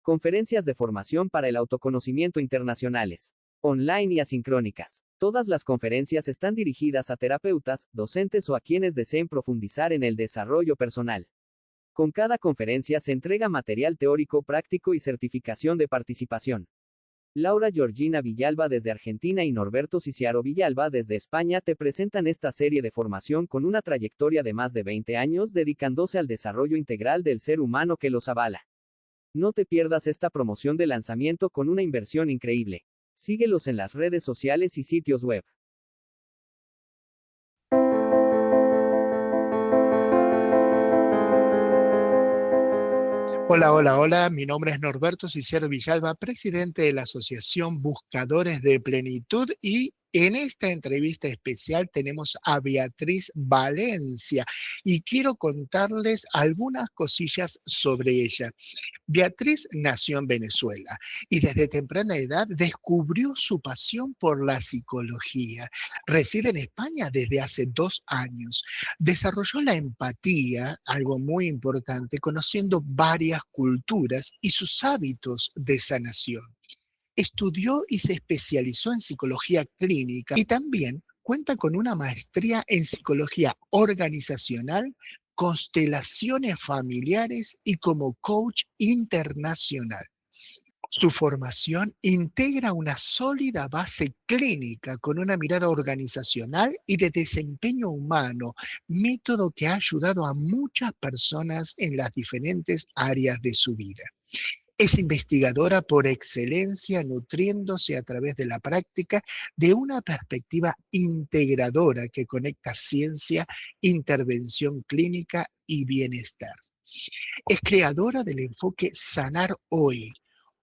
Conferencias de formación para el autoconocimiento internacionales, online y asincrónicas. Todas las conferencias están dirigidas a terapeutas, docentes o a quienes deseen profundizar en el desarrollo personal. Con cada conferencia se entrega material teórico práctico y certificación de participación. Laura Georgina Villalba desde Argentina y Norberto Ciciaro Villalba desde España te presentan esta serie de formación con una trayectoria de más de 20 años dedicándose al desarrollo integral del ser humano que los avala. No te pierdas esta promoción de lanzamiento con una inversión increíble. Síguelos en las redes sociales y sitios web. Hola, hola, hola. Mi nombre es Norberto Ciciaro Villalba, presidente de la Asociación Buscadores de Plenitud, y en esta entrevista especial tenemos a Beatriz Valencia y quiero contarles algunas cosillas sobre ella. Beatriz nació en Venezuela y desde temprana edad descubrió su pasión por la psicología. Reside en España desde hace 2 años. Desarrolló la empatía, algo muy importante, conociendo varias culturas y sus hábitos de sanación. Estudió y se especializó en psicología clínica y también cuenta con una maestría en psicología organizacional, constelaciones familiares y como coach internacional. Su formación integra una sólida base clínica con una mirada organizacional y de desempeño humano, método que ha ayudado a muchas personas en las diferentes áreas de su vida. Es investigadora por excelencia, nutriéndose a través de la práctica de una perspectiva integradora que conecta ciencia, intervención clínica y bienestar. Es creadora del enfoque Sanar Hoy,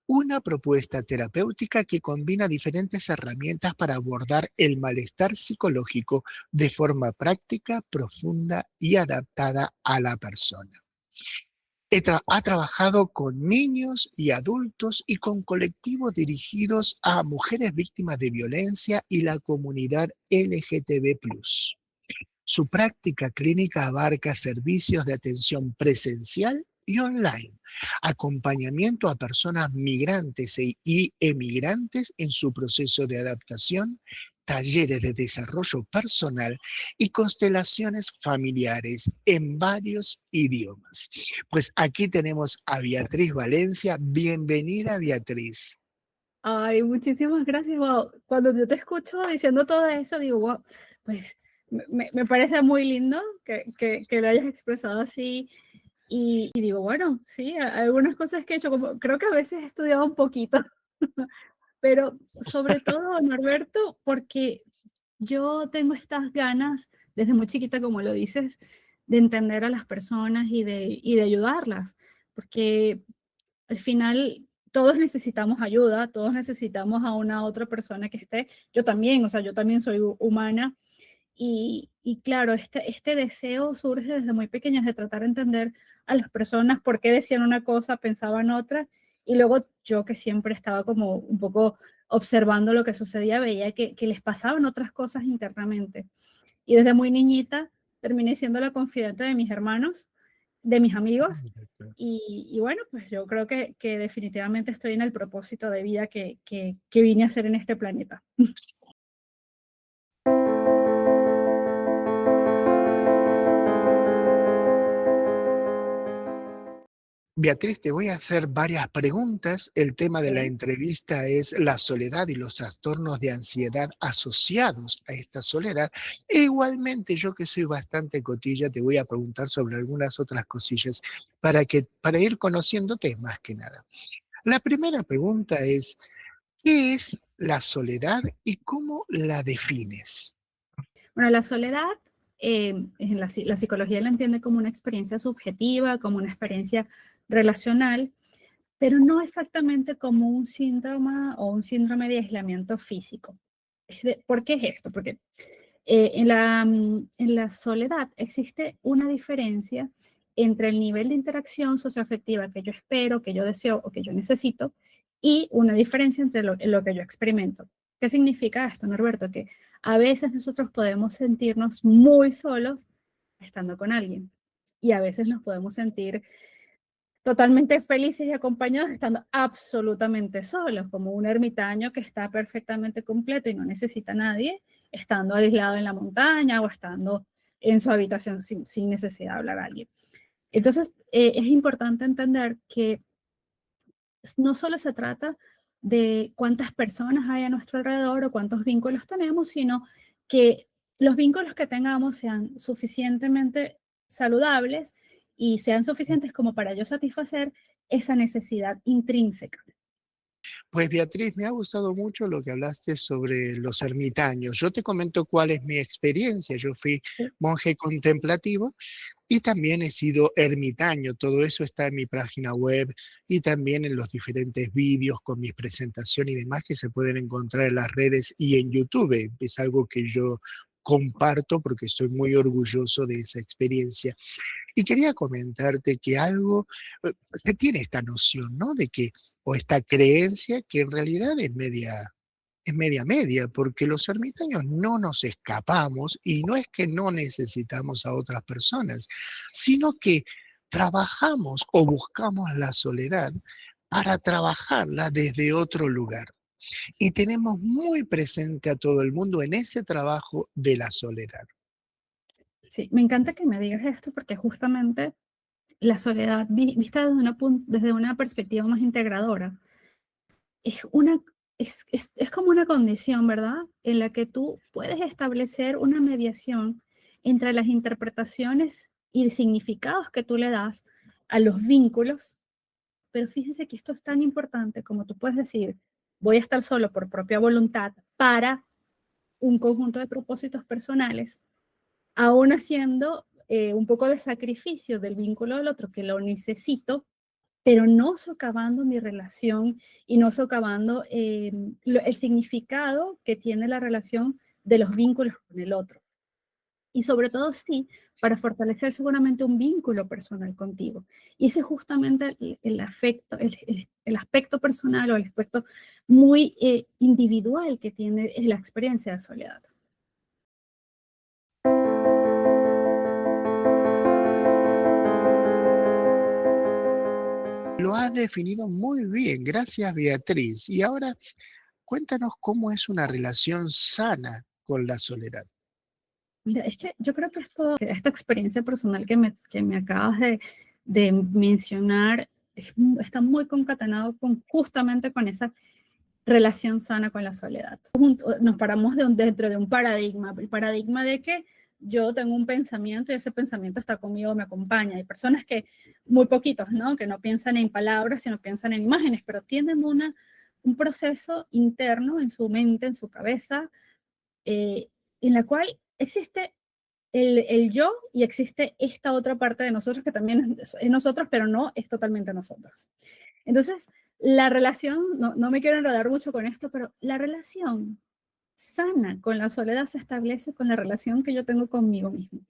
una propuesta terapéutica que combina diferentes herramientas para abordar el malestar psicológico de forma práctica, profunda y adaptada a la persona. Ha trabajado con niños y adultos y con colectivos dirigidos a mujeres víctimas de violencia y la comunidad LGTB+. Su práctica clínica abarca servicios de atención presencial y online, acompañamiento a personas migrantes y emigrantes en su proceso de adaptación, talleres de desarrollo personal y constelaciones familiares en varios idiomas. Pues aquí tenemos a Beatriz Valencia. Bienvenida, Beatriz. Ay, muchísimas gracias. Wow. Cuando yo te escucho diciendo todo eso, digo, wow, pues me parece muy lindo que lo hayas expresado así. Y digo, bueno, sí, algunas cosas que he hecho, como creo que a veces he estudiado un poquito, pero sobre todo, Norberto, porque yo tengo estas ganas, desde muy chiquita, como lo dices, de entender a las personas y de ayudarlas, porque al final todos necesitamos ayuda, todos necesitamos a una otra persona que esté. Yo también, o sea, yo también soy humana y claro, este deseo surge desde muy pequeñas de tratar de entender a las personas por qué decían una cosa, pensaban otra, y luego yo que siempre estaba como un poco observando lo que sucedía, veía que les pasaban otras cosas internamente. Y desde muy niñita terminé siendo la confidente de mis hermanos, de mis amigos, y bueno, pues yo creo que definitivamente estoy en el propósito de vida que vine a hacer en este planeta. Beatriz, te voy a hacer varias preguntas. El tema de la Ok. entrevista es la soledad y los trastornos de ansiedad asociados a esta soledad. E igualmente, yo que soy bastante cotilla, te voy a preguntar sobre algunas otras cosillas para ir conociéndote más que nada. La primera pregunta es, ¿qué es la soledad y cómo la defines? Bueno, la soledad, en la psicología la entiende como una experiencia subjetiva, como una experiencia relacional, pero no exactamente como un síndrome o un síndrome de aislamiento físico. ¿Por qué es esto? Porque en la soledad existe una diferencia entre el nivel de interacción socioafectiva que yo espero, que yo deseo o que yo necesito, y una diferencia entre lo que yo experimento. ¿Qué significa esto, Norberto? Que a veces nosotros podemos sentirnos muy solos estando con alguien y a veces nos podemos sentir totalmente felices y acompañados, estando absolutamente solos, como un ermitaño que está perfectamente completo y no necesita a nadie, estando aislado en la montaña o estando en su habitación sin necesidad de hablar a alguien. Entonces, es importante entender que no solo se trata de cuántas personas hay a nuestro alrededor o cuántos vínculos tenemos, sino que los vínculos que tengamos sean suficientemente saludables y sean suficientes como para yo satisfacer esa necesidad intrínseca. Pues Beatriz, me ha gustado mucho lo que hablaste sobre los ermitaños. Yo te comento cuál es mi experiencia. Yo fui monje contemplativo y también he sido ermitaño. Todo eso está en mi página web y también en los diferentes vídeos con mis presentaciones y demás que se pueden encontrar en las redes y en YouTube. Es algo que yo comparto porque estoy muy orgulloso de esa experiencia. Y quería comentarte que algo, se tiene esta noción, ¿no? De que, o esta creencia que en realidad es media media, porque los ermitaños no nos escapamos y no es que no necesitamos a otras personas, sino que trabajamos o buscamos la soledad para trabajarla desde otro lugar. Y tenemos muy presente a todo el mundo en ese trabajo de la soledad. Sí, me encanta que me digas esto porque justamente la soledad vista desde una perspectiva más integradora es una es como una condición, ¿verdad? En la que tú puedes establecer una mediación entre las interpretaciones y significados que tú le das a los vínculos, pero fíjense que esto es tan importante como tú puedes decir, voy a estar solo por propia voluntad para un conjunto de propósitos personales, aún haciendo un poco de sacrificio del vínculo del otro, que lo necesito, pero no socavando mi relación y no socavando el significado que tiene la relación de los vínculos con el otro. Y sobre todo, sí, para fortalecer seguramente un vínculo personal contigo. Y ese es justamente el afecto, el aspecto personal o el aspecto muy individual que tiene la experiencia de soledad. Lo has definido muy bien, gracias Beatriz. Y ahora cuéntanos cómo es una relación sana con la soledad. Mira, es que yo creo que esta experiencia personal que me acabas de mencionar está muy concatenado justamente con esa relación sana con la soledad. Nos paramos dentro de un paradigma, el paradigma de que yo tengo un pensamiento y ese pensamiento está conmigo, me acompaña. Hay personas que, muy poquitos, ¿no? Que no piensan en palabras, sino piensan en imágenes, pero tienen un proceso interno en su mente, en su cabeza, en la cual existe el yo y existe esta otra parte de nosotros que también es nosotros, pero no es totalmente nosotros. Entonces, la relación, no me quiero enredar mucho con esto, pero la relación sana con la soledad se establece con la relación que yo tengo conmigo mismo.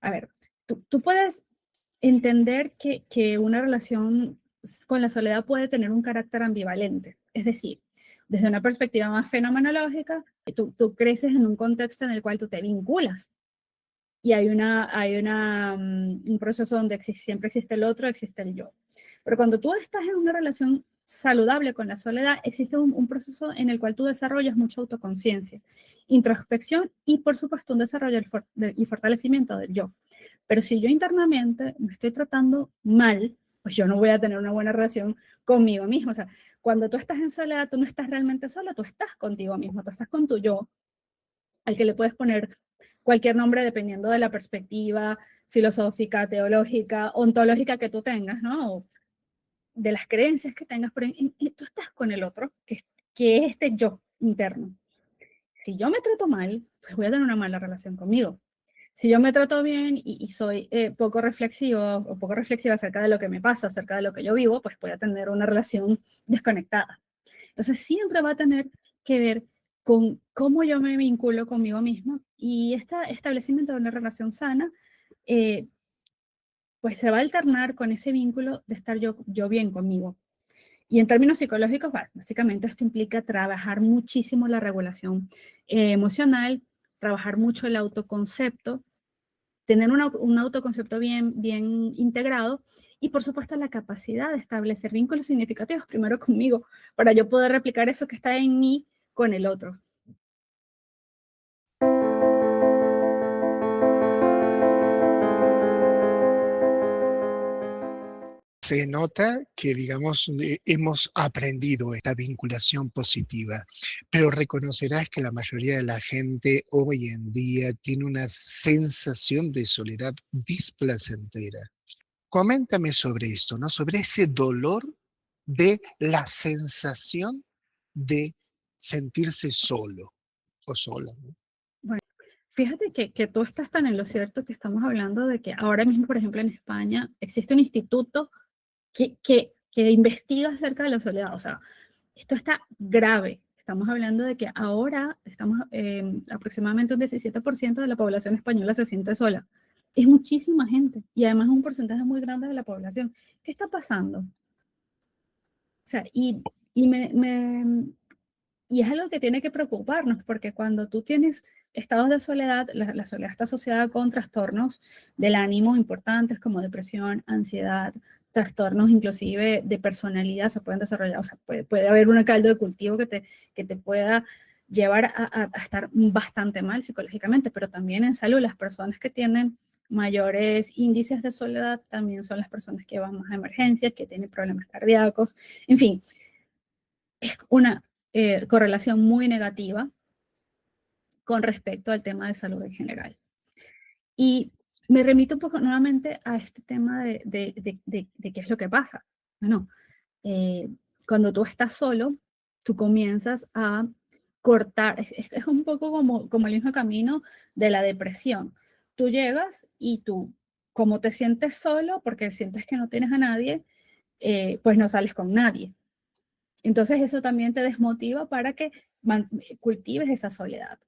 A ver, tú puedes entender que una relación con la soledad puede tener un carácter ambivalente. Es decir, desde una perspectiva más fenomenológica, tú creces en un contexto en el cual tú te vinculas y un proceso donde siempre existe el otro, existe el yo. Pero cuando tú estás en una relación saludable con la soledad, existe un proceso en el cual tú desarrollas mucha autoconciencia, introspección y, por supuesto, un desarrollo y fortalecimiento del yo. Pero si yo internamente me estoy tratando mal, pues yo no voy a tener una buena relación conmigo mismo. O sea, cuando tú estás en soledad, tú no estás realmente sola, tú estás contigo mismo, tú estás con tu yo, al que le puedes poner cualquier nombre dependiendo de la perspectiva filosófica, teológica, ontológica que tú tengas, ¿no? O de las creencias que tengas, pero tú estás con el otro, que es este yo interno. Si yo me trato mal, pues voy a tener una mala relación conmigo. Si yo me trato bien y soy poco reflexivo o poco reflexiva acerca de lo que me pasa, acerca de lo que yo vivo, pues voy a tener una relación desconectada. Entonces siempre va a tener que ver con cómo yo me vinculo conmigo mismo y este establecimiento de una relación sana, eh, pues se va a alternar con ese vínculo de estar yo bien conmigo. Y en términos psicológicos, básicamente esto implica trabajar muchísimo la regulación emocional, trabajar mucho el autoconcepto, tener un autoconcepto bien integrado y, por supuesto, la capacidad de establecer vínculos significativos primero conmigo para yo poder replicar eso que está en mí con el otro. Se nota que, digamos, hemos aprendido esta vinculación positiva, pero reconocerás que la mayoría de la gente hoy en día tiene una sensación de soledad displacentera. Coméntame sobre esto, ¿no? Sobre ese dolor de la sensación de sentirse solo o sola, ¿no? Bueno, fíjate que tú estás tan en lo cierto que estamos hablando de que ahora mismo, por ejemplo, en España existe un instituto que investiga acerca de la soledad. O sea, esto está grave. Estamos hablando de que ahora aproximadamente un 17% de la población española se siente sola. Es muchísima gente y además un porcentaje muy grande de la población. ¿Qué está pasando? O sea, y y es algo que tiene que preocuparnos, porque cuando tú tienes estados de soledad, la soledad está asociada con trastornos del ánimo importantes como depresión, ansiedad, trastornos inclusive de personalidad se pueden desarrollar, o sea, puede haber un caldo de cultivo que te pueda llevar a estar bastante mal psicológicamente, pero también en salud. Las personas que tienen mayores índices de soledad también son las personas que van más a emergencias, que tienen problemas cardíacos, en fin, es una correlación muy negativa con respecto al tema de salud en general. Y me remito un poco nuevamente a este tema de qué es lo que pasa. Bueno, eh, cuando tú estás solo, tú comienzas a cortar, es un poco como el mismo camino de la depresión. Tú llegas y tú, como te sientes solo, porque sientes que no tienes a nadie, pues no sales con nadie. Entonces eso también te desmotiva para que cultives esa soledad.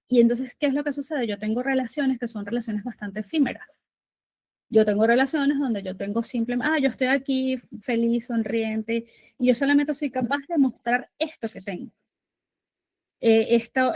Y entonces, ¿qué es lo que sucede? Yo tengo relaciones que son relaciones bastante efímeras. Yo tengo relaciones donde yo tengo simplemente, yo estoy aquí feliz, sonriente, y yo solamente soy capaz de mostrar esto que tengo. Esto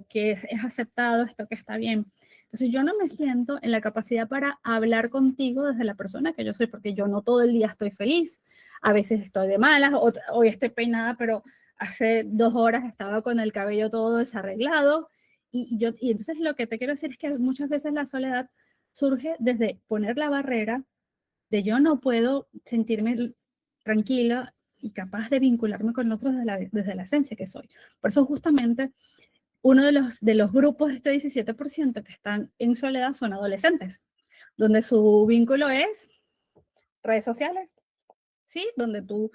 que es aceptado, esto que está bien. Entonces yo no me siento en la capacidad para hablar contigo desde la persona que yo soy, porque yo no todo el día estoy feliz, a veces estoy de malas, hoy estoy peinada, pero hace 2 horas estaba con el cabello todo desarreglado, y entonces lo que te quiero decir es que muchas veces la soledad surge desde poner la barrera de yo no puedo sentirme tranquila y capaz de vincularme con otros desde la esencia que soy. Por eso justamente uno de los grupos de este 17% que están en soledad son adolescentes, donde su vínculo es redes sociales, ¿sí? Donde tú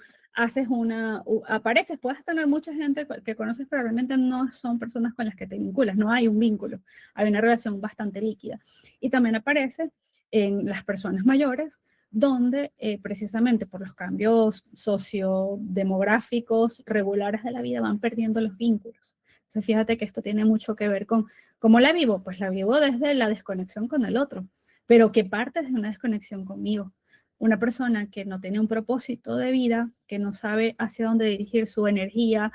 apareces, puedes tener mucha gente que conoces, pero realmente no son personas con las que te vinculas, no hay un vínculo, hay una relación bastante líquida. Y también aparece en las personas mayores, donde precisamente por los cambios sociodemográficos regulares de la vida van perdiendo los vínculos. Entonces fíjate que esto tiene mucho que ver con cómo la vivo, pues la vivo desde la desconexión con el otro, pero que parte de una desconexión conmigo. Una persona que no tiene un propósito de vida, que no sabe hacia dónde dirigir su energía,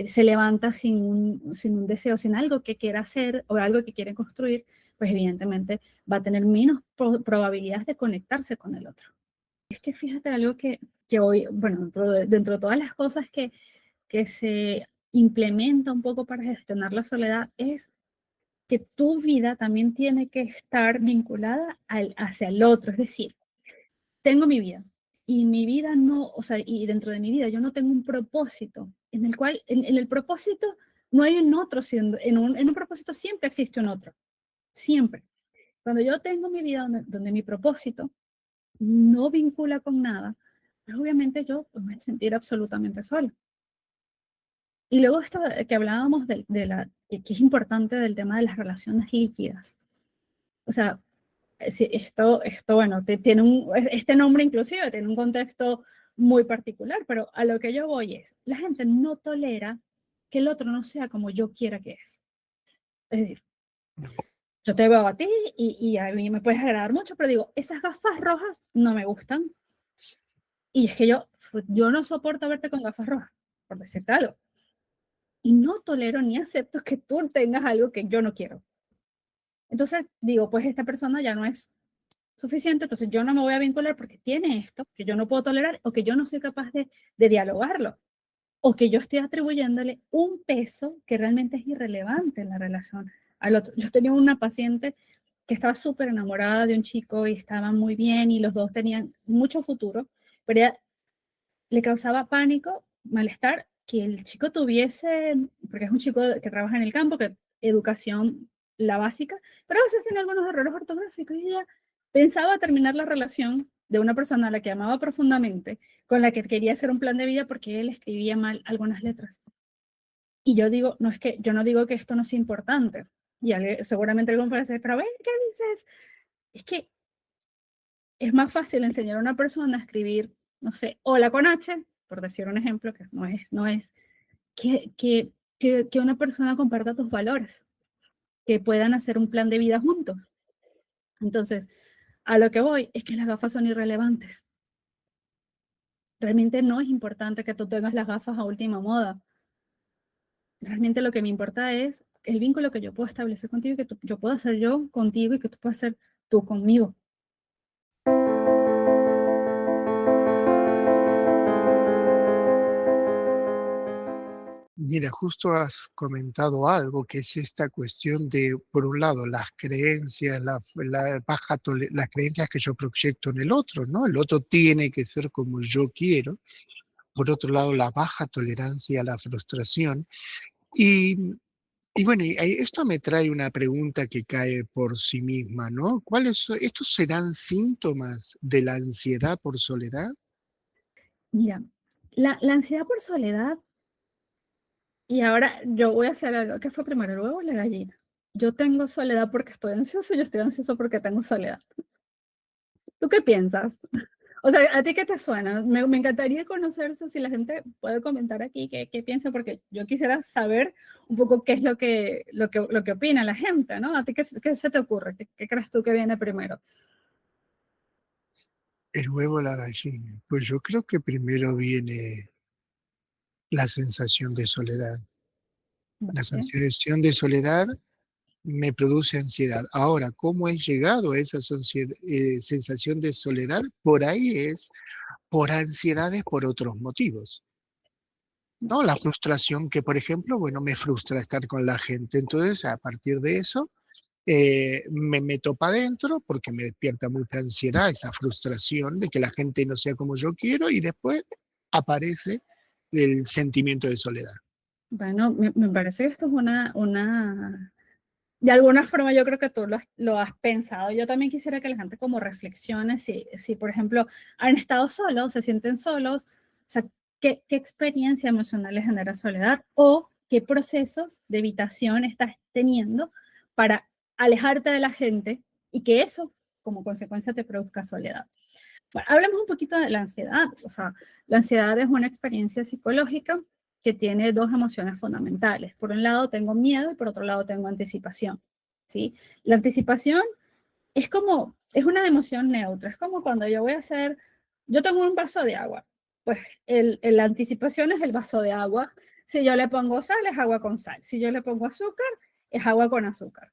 se levanta sin un deseo, sin algo que quiera hacer o algo que quiere construir, pues evidentemente va a tener menos probabilidades de conectarse con el otro. Es que fíjate algo que hoy, bueno, dentro de todas las cosas que se implementa un poco para gestionar la soledad, es que tu vida también tiene que estar vinculada hacia el otro. Es decir, tengo mi vida y mi vida no, o sea, y dentro de mi vida yo no tengo un propósito en el cual, en el propósito no hay un otro, en un propósito siempre existe un otro, siempre. Cuando yo tengo mi vida donde mi propósito no vincula con nada, pues obviamente yo me voy a sentir absolutamente sola. Y luego esto que hablábamos que es importante del tema de las relaciones líquidas. O sea, sí, esto bueno, este nombre inclusive tiene un contexto muy particular, pero a lo que yo voy es, la gente no tolera que el otro no sea como yo quiera que es. Es decir, yo te veo a ti y a mí me puedes agradar mucho, pero digo, esas gafas rojas no me gustan. Y es que yo no soporto verte con gafas rojas, por decirte algo. Y no tolero ni acepto que tú tengas algo que yo no quiero. Entonces digo, pues esta persona ya no es suficiente, entonces yo no me voy a vincular porque tiene esto que yo no puedo tolerar o que yo no soy capaz de dialogarlo o que yo estoy atribuyéndole un peso que realmente es irrelevante en la relación al otro. Yo tenía una paciente que estaba súper enamorada de un chico y estaban muy bien y los dos tenían mucho futuro, pero ella le causaba pánico, malestar, que el chico tuviese, porque es un chico que trabaja en el campo, que educación la básica, pero a veces tiene algunos errores ortográficos y ella pensaba terminar la relación de una persona a la que amaba profundamente, con la que quería hacer un plan de vida porque él escribía mal algunas letras. Y yo digo, no es que yo no digo que esto no sea importante. Y seguramente alguien puede decir, pero ven, ¿qué dices? Es que es más fácil enseñar a una persona a escribir, no sé, hola con H, por decir un ejemplo, que no es que una persona comparta tus valores, que puedan hacer un plan de vida juntos. Entonces, a lo que voy es que las gafas son irrelevantes. Realmente no es importante que tú tengas las gafas a última moda. Realmente lo que me importa es el vínculo que yo puedo establecer contigo y que yo puedo hacer yo contigo y que tú puedas hacer tú conmigo. Mira, justo has comentado algo que es esta cuestión de, por un lado, las creencias, las creencias que yo proyecto en el otro, ¿no? El otro tiene que ser como yo quiero. Por otro lado, la baja tolerancia a la frustración. Y, y bueno, esto me trae una pregunta que cae por sí misma, ¿no? ¿Estos serán síntomas de la ansiedad por soledad? Mira, la ansiedad por soledad. Y ahora yo voy a hacer algo. ¿Qué fue primero, el huevo o la gallina? Yo tengo soledad porque estoy ansioso, yo estoy ansioso porque tengo soledad. ¿Tú qué piensas? O sea, ¿a ti qué te suena? Me encantaría conocer eso, si la gente puede comentar aquí qué piensa, porque yo quisiera saber un poco qué es lo que opina la gente, ¿no? ¿A ti qué se te ocurre? ¿Qué crees tú que viene primero? El huevo o la gallina. Pues yo creo que primero viene la sensación de soledad. La ¿Vale? sensación de soledad me produce ansiedad. Ahora, ¿cómo he llegado a esa sensación de soledad? Por ahí es por ansiedades por otros motivos. ¿No? La frustración que, por ejemplo, bueno, me frustra estar con la gente. Entonces, a partir de eso, me meto para adentro porque me despierta mucha ansiedad, esa frustración de que la gente no sea como yo quiero y después aparece el sentimiento de soledad. Bueno, me parece que esto es de alguna forma yo creo que tú lo has pensado. Yo también quisiera que la gente como reflexione si por ejemplo, han estado solos, se sienten solos, o sea, qué experiencia emocional les genera soledad o qué procesos de evitación estás teniendo para alejarte de la gente y que eso, como consecuencia, te produzca soledad. Bueno, hablemos un poquito de la ansiedad. O sea, la ansiedad es una experiencia psicológica que tiene dos emociones fundamentales. Por un lado tengo miedo y por otro lado tengo anticipación. ¿Sí? La anticipación es una emoción neutra. Es como cuando yo tengo un vaso de agua. Pues la anticipación es el vaso de agua. Si yo le pongo sal, es agua con sal. Si yo le pongo azúcar, es agua con azúcar.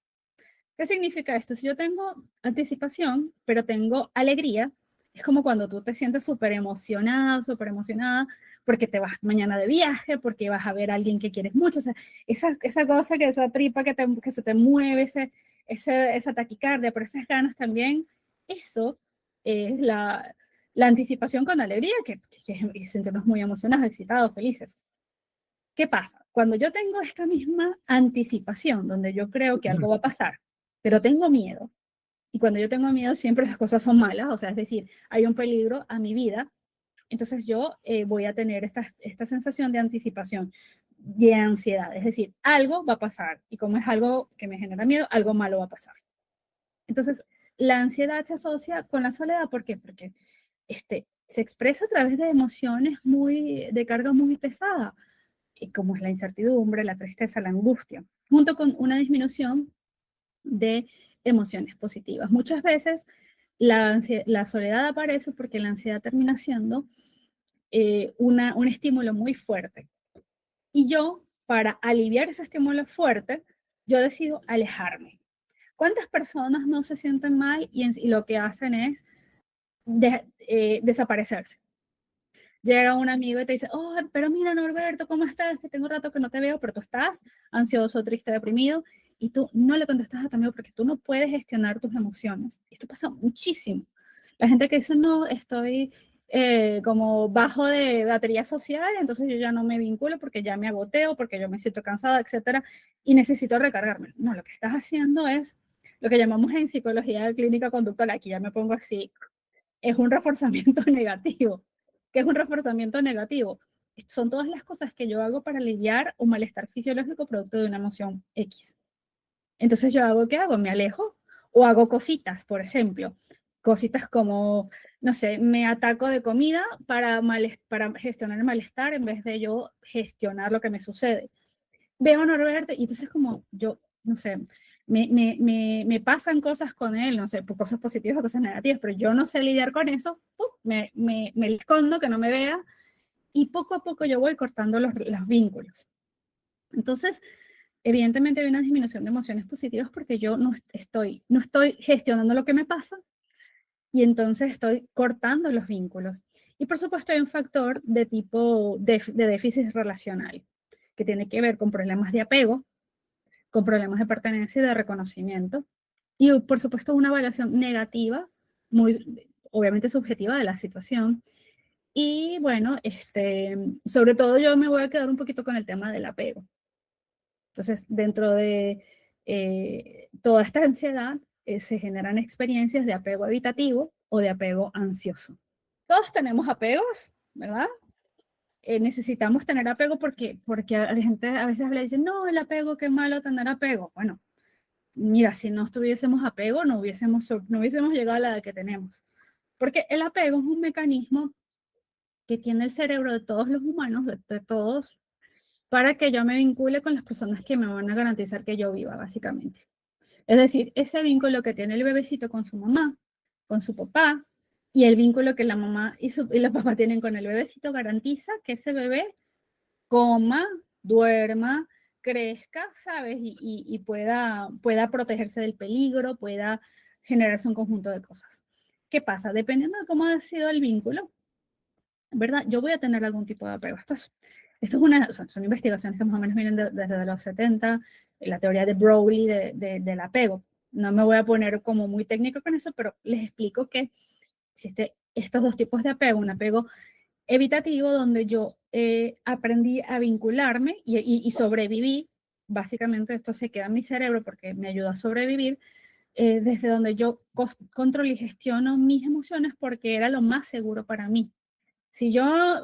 ¿Qué significa esto? Si yo tengo anticipación, pero tengo alegría, es como cuando tú te sientes súper emocionado, súper emocionada, porque te vas mañana de viaje, porque vas a ver a alguien que quieres mucho. O sea, esa cosa, esa tripa que se te mueve, esa taquicardia, pero esas ganas también, eso es la anticipación con alegría, que es sentirnos muy emocionados, excitados, felices. ¿Qué pasa? Cuando yo tengo esta misma anticipación, donde yo creo que algo va a pasar, pero tengo miedo, y cuando yo tengo miedo siempre las cosas son malas, o sea, es decir, hay un peligro a mi vida, entonces yo voy a tener esta sensación de anticipación, de ansiedad, es decir, algo va a pasar, y como es algo que me genera miedo, algo malo va a pasar. Entonces, la ansiedad se asocia con la soledad, ¿por qué? Porque se expresa a través de emociones de carga muy pesada, como es la incertidumbre, la tristeza, la angustia, junto con una disminución de emociones positivas. Muchas veces la soledad aparece porque la ansiedad termina siendo un estímulo muy fuerte. Y yo, para aliviar ese estímulo fuerte, yo decido alejarme. ¿Cuántas personas no se sienten mal y lo que hacen es desaparecerse? Llega un amigo y te dice, oh, pero mira, Norberto, ¿cómo estás? Que tengo un rato que no te veo, pero tú estás ansioso, triste, deprimido, y tú no le contestas a tu amigo porque tú no puedes gestionar tus emociones. Esto pasa muchísimo. La gente que dice, no, estoy como bajo de batería social, entonces yo ya no me vinculo porque ya me agoteo, porque yo me siento cansada, etcétera, y necesito recargarme. No, lo que estás haciendo es lo que llamamos en psicología clínica conductual, aquí ya me pongo así, es un reforzamiento negativo. ¿Qué es un reforzamiento negativo? Son todas las cosas que yo hago para aliviar un malestar fisiológico producto de una emoción X. Entonces yo hago, ¿qué hago? Me alejo o hago cositas, por ejemplo. Cositas como, no sé, me ataco de comida para gestionar el malestar en vez de yo gestionar lo que me sucede. Veo a Norberto y entonces como yo, no sé, me pasan cosas con él, no sé, cosas positivas o cosas negativas, pero yo no sé lidiar con eso, me escondo, que no me vea, y poco a poco yo voy cortando los vínculos. Entonces, evidentemente hay una disminución de emociones positivas porque yo no estoy gestionando lo que me pasa y entonces estoy cortando los vínculos. Y por supuesto hay un factor de tipo de déficit relacional que tiene que ver con problemas de apego, con problemas de pertenencia y de reconocimiento. Y por supuesto una evaluación negativa, muy obviamente subjetiva de la situación. Y bueno, sobre todo yo me voy a quedar un poquito con el tema del apego. Entonces, dentro de toda esta ansiedad, se generan experiencias de apego evitativo o de apego ansioso. Todos tenemos apegos, ¿verdad? Necesitamos tener apego porque la gente a veces le dice, no, el apego, qué malo tener apego. Bueno, mira, si no tuviésemos apego, no hubiésemos llegado a la edad que tenemos. Porque el apego es un mecanismo que tiene el cerebro de todos los humanos, de todos, para que yo me vincule con las personas que me van a garantizar que yo viva, básicamente. Es decir, ese vínculo que tiene el bebecito con su mamá, con su papá, y el vínculo que la mamá y los papás tienen con el bebecito garantiza que ese bebé coma, duerma, crezca, ¿sabes? Y pueda protegerse del peligro, pueda generarse un conjunto de cosas. ¿Qué pasa? Dependiendo de cómo ha sido el vínculo, ¿verdad? Yo voy a tener algún tipo de apego. Son investigaciones que más o menos vienen desde los 70, la teoría de Broglie del apego. No me voy a poner como muy técnico con eso, pero les explico que existen estos dos tipos de apego. Un apego evitativo donde yo aprendí a vincularme y sobreviví. Básicamente esto se queda en mi cerebro porque me ayuda a sobrevivir, desde donde yo controlo y gestiono mis emociones porque era lo más seguro para mí. Si yo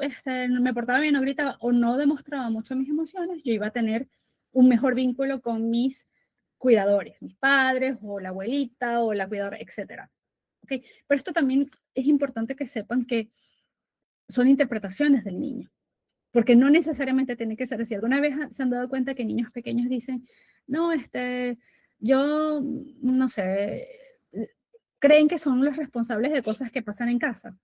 me portaba bien, no gritaba o no demostraba mucho mis emociones, yo iba a tener un mejor vínculo con mis cuidadores, mis padres o la abuelita o la cuidadora, etc. ¿Okay? Pero esto también es importante que sepan que son interpretaciones del niño, porque no necesariamente tiene que ser así. ¿Alguna vez se han dado cuenta que niños pequeños dicen, no, yo, no sé, creen que son los responsables de cosas que pasan en casa?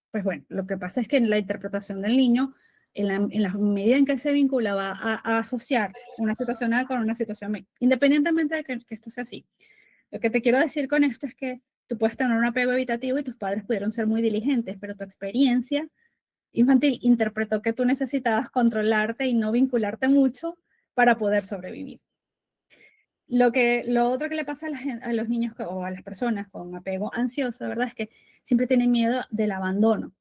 Pues bueno, lo que pasa es que en la interpretación del niño, en la medida en que se vincula, va a asociar una situación A con una situación B, independientemente de que esto sea así. Lo que te quiero decir con esto es que tú puedes tener un apego evitativo y tus padres pudieron ser muy diligentes, pero tu experiencia infantil interpretó que tú necesitabas controlarte y no vincularte mucho para poder sobrevivir. Lo otro que le pasa a los niños o a las personas con apego ansioso, de verdad, es que siempre tienen miedo del abandono,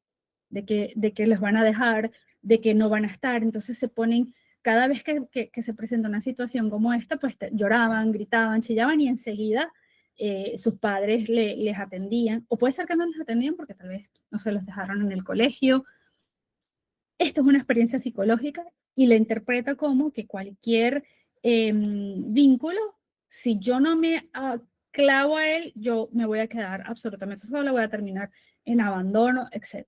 de que los van a dejar, de que no van a estar. Entonces se ponen, cada vez que se presenta una situación como esta, pues lloraban, gritaban, chillaban y enseguida sus padres les atendían. O puede ser que no les atendían porque tal vez no se los dejaron en el colegio. Esto es una experiencia psicológica y la interpreta como que cualquier vínculo, si yo no me clavo a él, yo me voy a quedar absolutamente sola, voy a terminar en abandono, etc.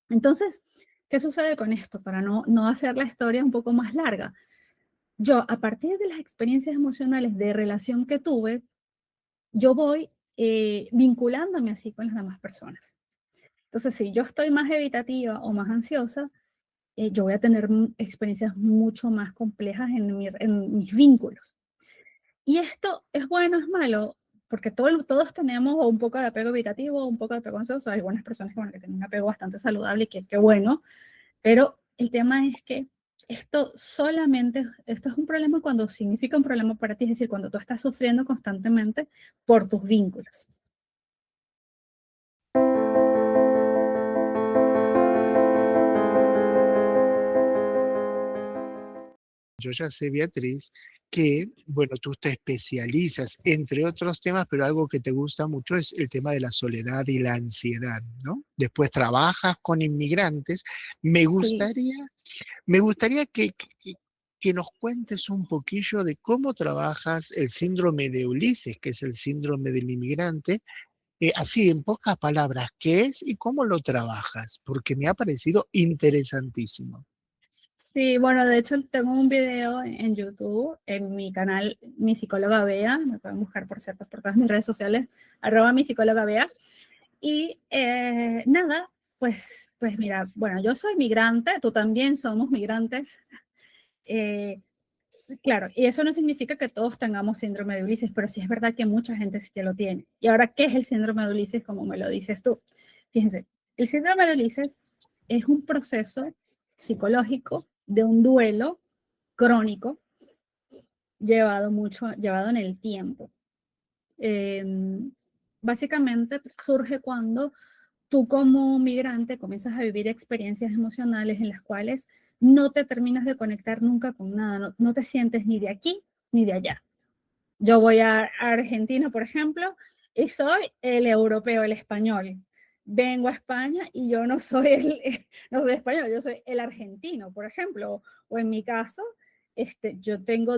Entonces, ¿qué sucede con esto? Para no hacer la historia un poco más larga. Yo, a partir de las experiencias emocionales de relación que tuve, yo voy vinculándome así con las demás personas. Entonces, si yo estoy más evitativa o más ansiosa, yo voy a tener experiencias mucho más complejas en mis vínculos. Y esto es bueno, es malo, porque todos tenemos un poco de apego evitativo, un poco de apego ansioso. Hay algunas personas que, bueno, que tienen un apego bastante saludable y que bueno, pero el tema es que esto es un problema cuando significa un problema para ti, es decir, cuando tú estás sufriendo constantemente por tus vínculos. Yo ya sé, Beatriz, que, bueno, tú te especializas, entre otros temas, pero algo que te gusta mucho es el tema de la soledad y la ansiedad, ¿no? Después trabajas con inmigrantes. Me Sí, gustaría, me gustaría que nos cuentes un poquillo de cómo trabajas el síndrome de Ulises, que es el síndrome del inmigrante, así en pocas palabras, ¿qué es y cómo lo trabajas? Porque me ha parecido interesantísimo. sí, bueno, de hecho tengo un video en YouTube, en mi canal Mi Psicóloga Bea, me pueden buscar por cierto por todas mis redes sociales, @mi psicóloga Bea. Y nada, pues mira, bueno, yo soy migrante, tú también somos migrantes. Eh, claro, y eso no significa que todos tengamos síndrome de Ulises, pero sí es verdad que mucha gente sí que lo tiene. Y ahora, ¿qué es el síndrome de Ulises? Como me lo dices tú. Fíjense, el síndrome de Ulises es un proceso psicológico de un duelo crónico llevado en el tiempo. Eh, Básicamente surge cuando tú como migrante comienzas a vivir experiencias emocionales en las cuales no te terminas de conectar nunca con nada, no te sientes ni de aquí ni de allá. Yo voy a Argentina, por ejemplo, y soy el europeo, el español. Vengo a España y yo no soy no soy español, yo soy el argentino, por ejemplo. O en mi caso, yo tengo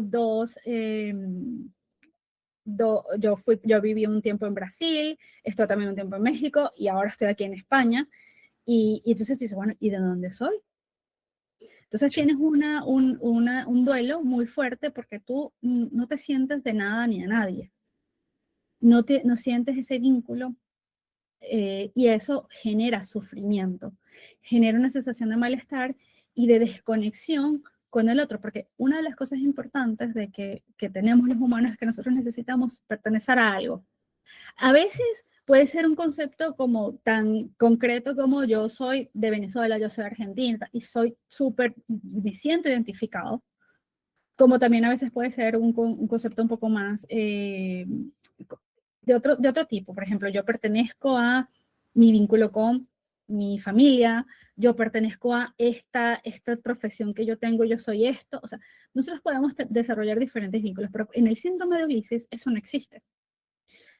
yo viví un tiempo en Brasil, estuve también un tiempo en México y ahora estoy aquí en España. Y entonces dices, bueno, ¿y de dónde soy? Entonces Sí. tienes un duelo muy fuerte porque tú no te sientes de nada ni a nadie. No sientes ese vínculo y eso genera sufrimiento, genera una sensación de malestar y de desconexión con el otro, porque una de las cosas importantes que tenemos los humanos es que nosotros necesitamos pertenecer a algo. A veces puede ser un concepto como tan concreto como yo soy de Venezuela, yo soy argentina y soy me siento identificado, como también a veces puede ser un concepto un poco más de otro tipo. Por ejemplo, yo pertenezco a mi vínculo con mi familia, yo pertenezco a esta profesión que yo tengo, yo soy esto. O sea, nosotros podemos desarrollar diferentes vínculos, pero en el síndrome de Ulises eso no existe.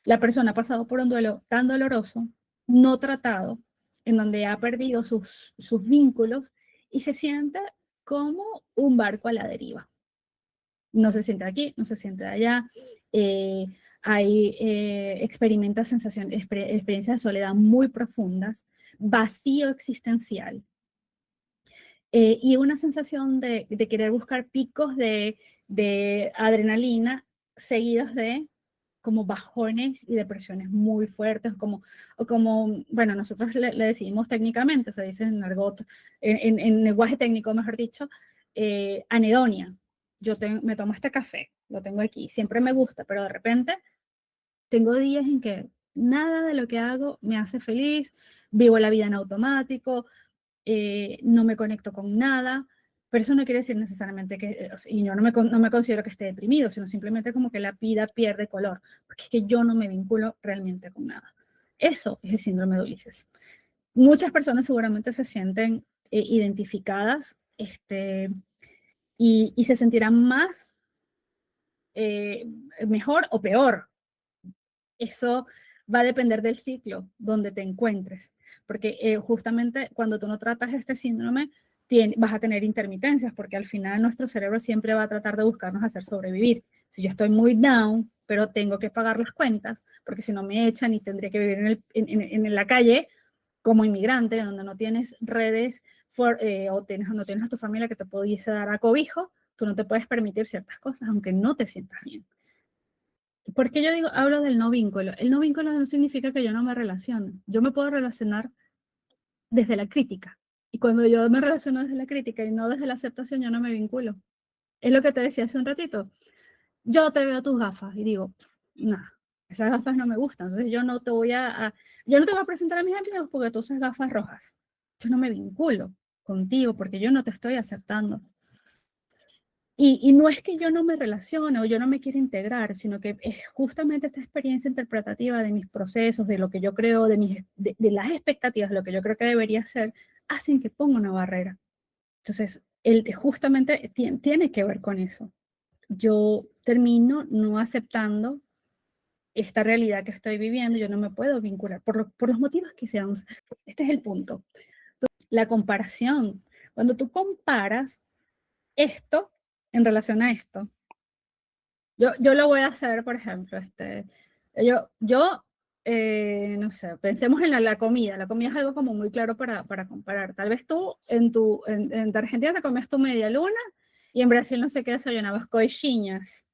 La persona ha pasado por un duelo tan doloroso, no tratado, en donde ha perdido sus vínculos y se siente como un barco a la deriva. No se siente aquí, no se siente allá. Eh, experimenta experiencias de soledad muy profundas, vacío existencial y una sensación de querer buscar picos de adrenalina seguidos de como bajones y depresiones muy fuertes, o como bueno, nosotros le decimos técnicamente, se dice en argot, en lenguaje técnico, mejor dicho, anedonia. Me tomo este café, lo tengo aquí, siempre me gusta, pero de repente tengo días en que nada de lo que hago me hace feliz, vivo la vida en automático, no me conecto con nada, pero eso no quiere decir necesariamente que, y yo no me considero que esté deprimido, sino simplemente como que la vida pierde color, porque es que yo no me vinculo realmente con nada. Eso es el síndrome de Ulises. Muchas personas seguramente se sienten identificadas y se sentirán más, eh, mejor o peor. Eso va a depender del ciclo donde te encuentres, porque justamente cuando tú no tratas este síndrome, vas a tener intermitencias, porque al final nuestro cerebro siempre va a tratar de buscarnos hacer sobrevivir. Si yo estoy muy down, pero tengo que pagar las cuentas, porque si no me echan y tendría que vivir en la calle como inmigrante, donde no tienes redes no tienes a tu familia que te pudiese dar a cobijo, tú no te puedes permitir ciertas cosas, aunque no te sientas bien. ¿Por qué hablo del no vínculo? El no vínculo no significa que yo no me relacione. Yo me puedo relacionar desde la crítica. Y cuando yo me relaciono desde la crítica y no desde la aceptación, yo no me vinculo. Es lo que te decía hace un ratito. yo te veo tus gafas y digo, no, esas gafas no me gustan, entonces yo no te voy yo no te voy a presentar a mis amigos porque tú usas gafas rojas. Yo no me vinculo contigo porque yo no te estoy aceptando. Y no es que yo no me relacione o yo no me quiera integrar, sino que es justamente esta experiencia interpretativa de mis procesos, de lo que yo creo, de las expectativas, de lo que yo creo que debería ser, hacen que ponga una barrera. Entonces, justamente tiene que ver con eso. Yo termino no aceptando esta realidad que estoy viviendo, yo no me puedo vincular por los motivos que sean. Este es el punto. La comparación. Cuando tú comparas esto en relación a esto, yo lo voy a hacer, por ejemplo, no sé, pensemos en la comida. La comida es algo como muy claro para comparar. Tal vez tú en Argentina te comes tu media luna y en Brasil no sé qué desayunabas, coxinhas.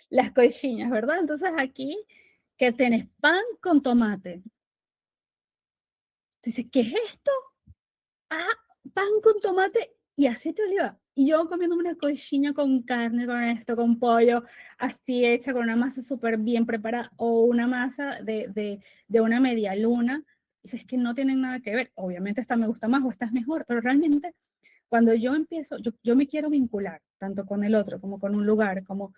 Las coxinhas, ¿verdad? Entonces aquí, que tenés pan con tomate. Dices, ¿qué es esto? Ah, pan con tomate y aceite de oliva. Y yo comiendo una coxinha con carne, con esto, con pollo, así hecha, con una masa súper bien preparada, o una masa de una media luna. Dices que no tienen nada que ver. Obviamente esta me gusta más o esta es mejor, pero realmente cuando yo empiezo, yo me quiero vincular, tanto con el otro como con un lugar, como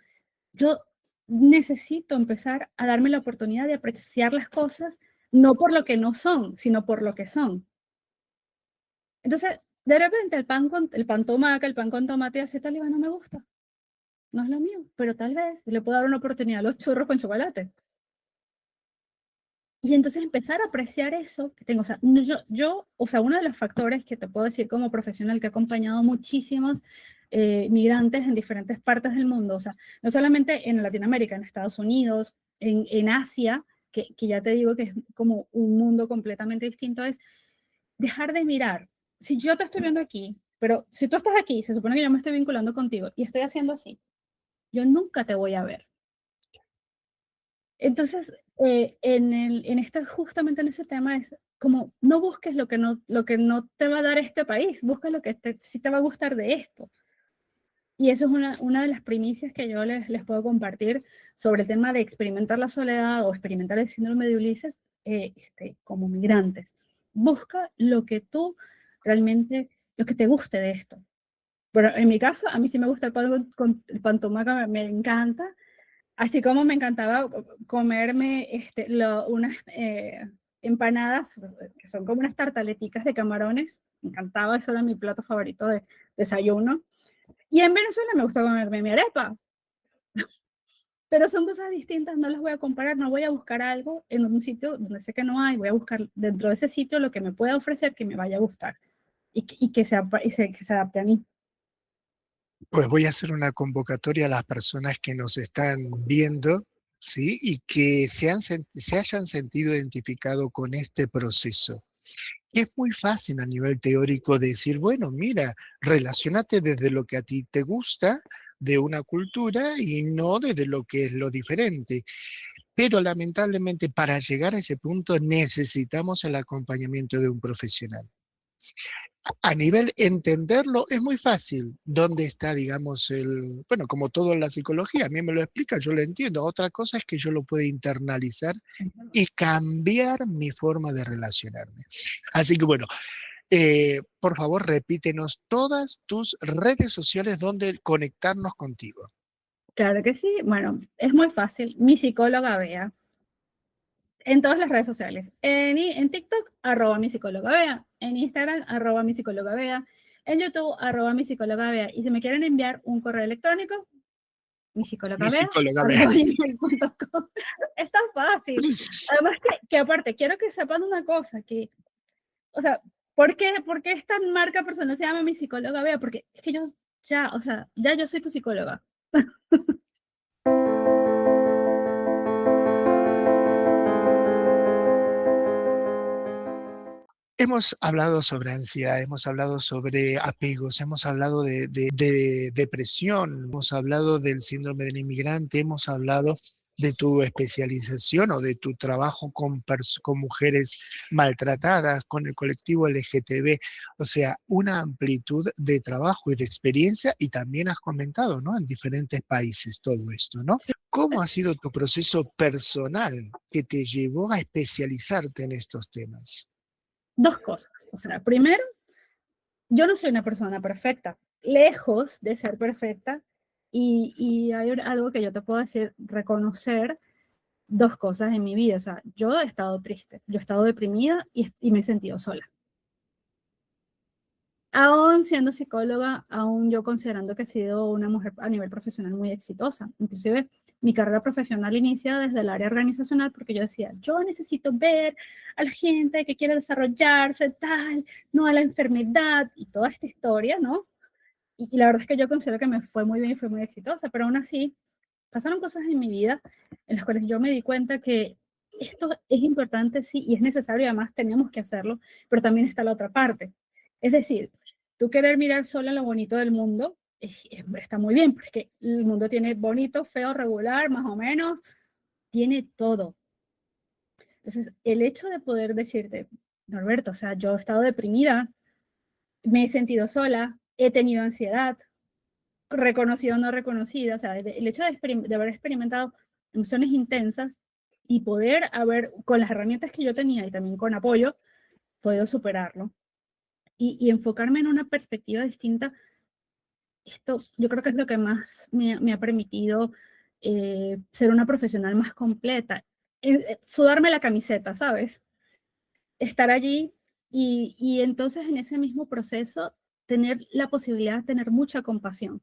yo necesito empezar a darme la oportunidad de apreciar las cosas, no por lo que no son, sino por lo que son. Entonces, de repente el pan tomaca, el pan con tomate y aceite de oliva no me gusta. No es lo mío, pero tal vez le puedo dar una oportunidad a los churros con chocolate. Y entonces empezar a apreciar eso que tengo. O sea, o sea, uno de los factores que te puedo decir como profesional que ha acompañado muchísimos migrantes en diferentes partes del mundo, o sea, no solamente en Latinoamérica, en Estados Unidos, en Asia, que ya te digo que es como un mundo completamente distinto, es dejar de mirar. Si yo te estoy viendo aquí, pero si tú estás aquí, se supone que yo me estoy vinculando contigo y estoy haciendo así, yo nunca te voy a ver. Entonces, justamente en ese tema es como, no busques lo que no te va a dar este país, busca lo que sí te va a gustar de esto. Y eso es una de las primicias que yo les puedo compartir sobre el tema de experimentar la soledad o experimentar el síndrome de Ulises como migrantes. Busca lo que tú realmente, lo que te guste de esto. Pero en mi caso, a mí sí me gusta el pan tomaca, me encanta. Así como me encantaba comerme unas empanadas, que son como unas tartaleticas de camarones. Me encantaba, eso era mi plato favorito de desayuno. Y en Venezuela me gusta comerme mi arepa. Pero son cosas distintas, no las voy a comparar, no voy a buscar algo en un sitio donde sé que no hay, voy a buscar dentro de ese sitio lo que me pueda ofrecer que me vaya a gustar y que se adapte a mí. Pues voy a hacer una convocatoria a las personas que nos están viendo, ¿sí? Y que se hayan sentido identificado con este proceso. Es muy fácil a nivel teórico decir, bueno, mira, relacionate desde lo que a ti te gusta de una cultura y no desde lo que es lo diferente. Pero lamentablemente para llegar a ese punto necesitamos el acompañamiento de un profesional. A nivel entenderlo es muy fácil. ¿Dónde está, digamos, bueno, como todo en la psicología, a mí me lo explica, yo lo entiendo. Otra cosa es que yo lo puedo internalizar y cambiar mi forma de relacionarme. Así que bueno, por favor, repítenos todas tus redes sociales donde conectarnos contigo. Claro que sí, bueno, es muy fácil. Mi psicóloga Bea, en todas las redes sociales. En TikTok, @mi psicóloga Bea. En Instagram, @mi psicóloga Bea. En YouTube, @mi psicóloga Bea. Y si me quieren enviar un correo electrónico, mi Mi psicóloga Bea, psicóloga, vea. @gmail.com. Es tan fácil. Además que aparte, quiero que sepan una cosa, que, o sea, por qué esta marca personal se llama mi psicóloga Bea? Porque es que yo ya, o sea, ya yo soy tu psicóloga. Hemos hablado sobre ansiedad, hemos hablado sobre apegos, hemos hablado de depresión, hemos hablado del síndrome del inmigrante, hemos hablado de tu especialización o de tu trabajo con mujeres maltratadas, con el colectivo LGTB, o sea, una amplitud de trabajo y de experiencia y también has comentado, ¿no? En diferentes países todo esto, ¿no? Sí. ¿Cómo ha sido tu proceso personal que te llevó a especializarte en estos temas? Dos cosas. O sea, primero, yo no soy una persona perfecta, lejos de ser perfecta, y hay algo que yo te puedo decir, reconocer dos cosas en mi vida. O sea, yo he estado triste, yo he estado deprimida y me he sentido sola. Aún siendo psicóloga, aún yo considerando que he sido una mujer a nivel profesional muy exitosa. Inclusive mi carrera profesional inicia desde el área organizacional porque yo decía, yo necesito ver a la gente que quiere desarrollarse, tal, no a la enfermedad y toda esta historia, ¿no? Y la verdad es que yo considero que me fue muy bien y fue muy exitosa, pero aún así pasaron cosas en mi vida en las cuales yo me di cuenta que esto es importante, sí, y es necesario, además teníamos que hacerlo, pero también está la otra parte. Es decir, tú querer mirar solo lo bonito del mundo está muy bien, porque el mundo tiene bonito, feo, regular, más o menos, tiene todo. Entonces, el hecho de poder decirte, Norberto, o sea, yo he estado deprimida, me he sentido sola, he tenido ansiedad, reconocida o no reconocida, o sea, el hecho de haber experimentado emociones intensas y poder haber, con las herramientas que yo tenía y también con apoyo, podido superarlo y enfocarme en una perspectiva distinta, esto yo creo que es lo que más me ha permitido ser una profesional más completa, sudarme la camiseta, ¿sabes? Estar allí y entonces en ese mismo proceso tener la posibilidad de tener mucha compasión.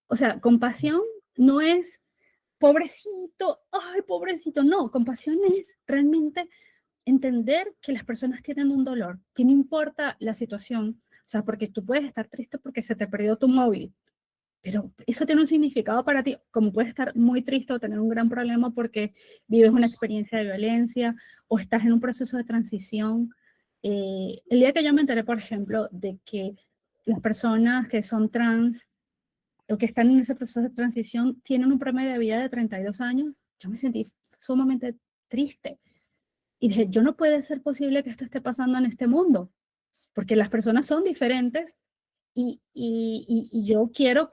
O sea, compasión no es pobrecito, ay, pobrecito, no, compasión es realmente entender que las personas tienen un dolor, que no importa la situación, o sea, porque tú puedes estar triste porque se te perdió tu móvil, pero eso tiene un significado para ti, como puedes estar muy triste o tener un gran problema porque vives una experiencia de violencia o estás en un proceso de transición. El día que yo me enteré, por ejemplo, de que las personas que son trans o que están en ese proceso de transición tienen un promedio de vida de 32 años, yo me sentí sumamente triste. Y dije, yo no puede ser posible que esto esté pasando en este mundo, porque las personas son diferentes y yo quiero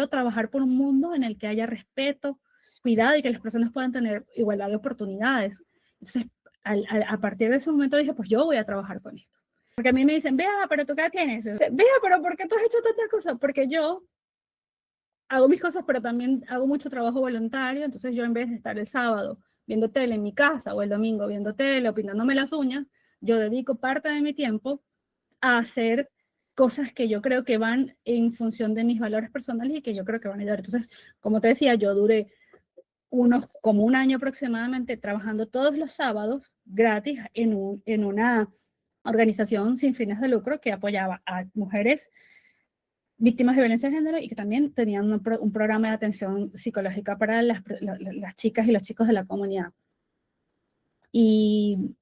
trabajar por un mundo en el que haya respeto, cuidado y que las personas puedan tener igualdad de oportunidades. Entonces, a partir de ese momento dije, pues yo voy a trabajar con esto. Porque a mí me dicen, vea, pero tú qué tienes, vea, pero ¿por qué tú has hecho tantas cosas? Porque yo hago mis cosas, pero también hago mucho trabajo voluntario, entonces yo en vez de estar el sábado viendo tele en mi casa o el domingo viendo tele o pintándome las uñas, yo dedico parte de mi tiempo a hacer cosas que yo creo que van en función de mis valores personales y que yo creo que van a ayudar. Entonces, como te decía, yo duré como un año aproximadamente trabajando todos los sábados gratis en una organización sin fines de lucro que apoyaba a mujeres víctimas de violencia de género y que también tenían un programa de atención psicológica para las chicas y los chicos de la comunidad. Y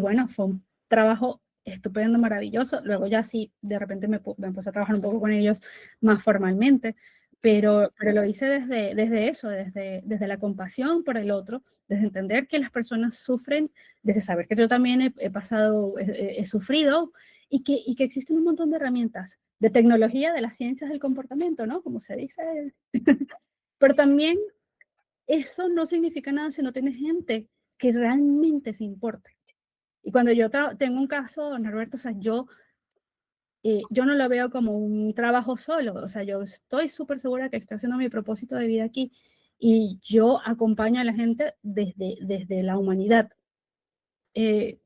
bueno, fue un trabajo estupendo, maravilloso. Luego ya sí, de repente me puse a trabajar un poco con ellos más formalmente, pero lo hice desde eso, desde la compasión por el otro, desde entender que las personas sufren, desde saber que yo también he pasado, he sufrido y que existen un montón de herramientas de tecnología, de las ciencias del comportamiento, ¿no? Como se dice. Pero también eso no significa nada si no tienes gente que realmente se importe. Y cuando yo tengo un caso, Norberto, o sea, yo no lo veo como un trabajo solo, o sea, yo estoy súper segura que estoy haciendo mi propósito de vida aquí y yo acompaño a la gente desde la humanidad. Eh,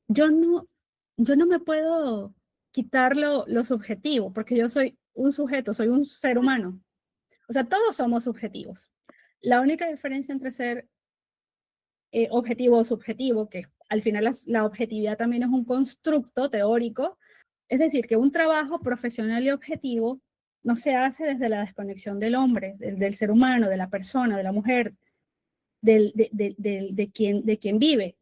yo, no, yo no me puedo quitar lo subjetivo, porque yo soy un sujeto, soy un ser humano. O sea, todos somos subjetivos. La única diferencia entre ser objetivo o subjetivo, que al final la objetividad también es un constructo teórico, es decir, que un trabajo profesional y objetivo no se hace desde la desconexión del hombre, del ser humano, de la persona, de la mujer, de quien vive.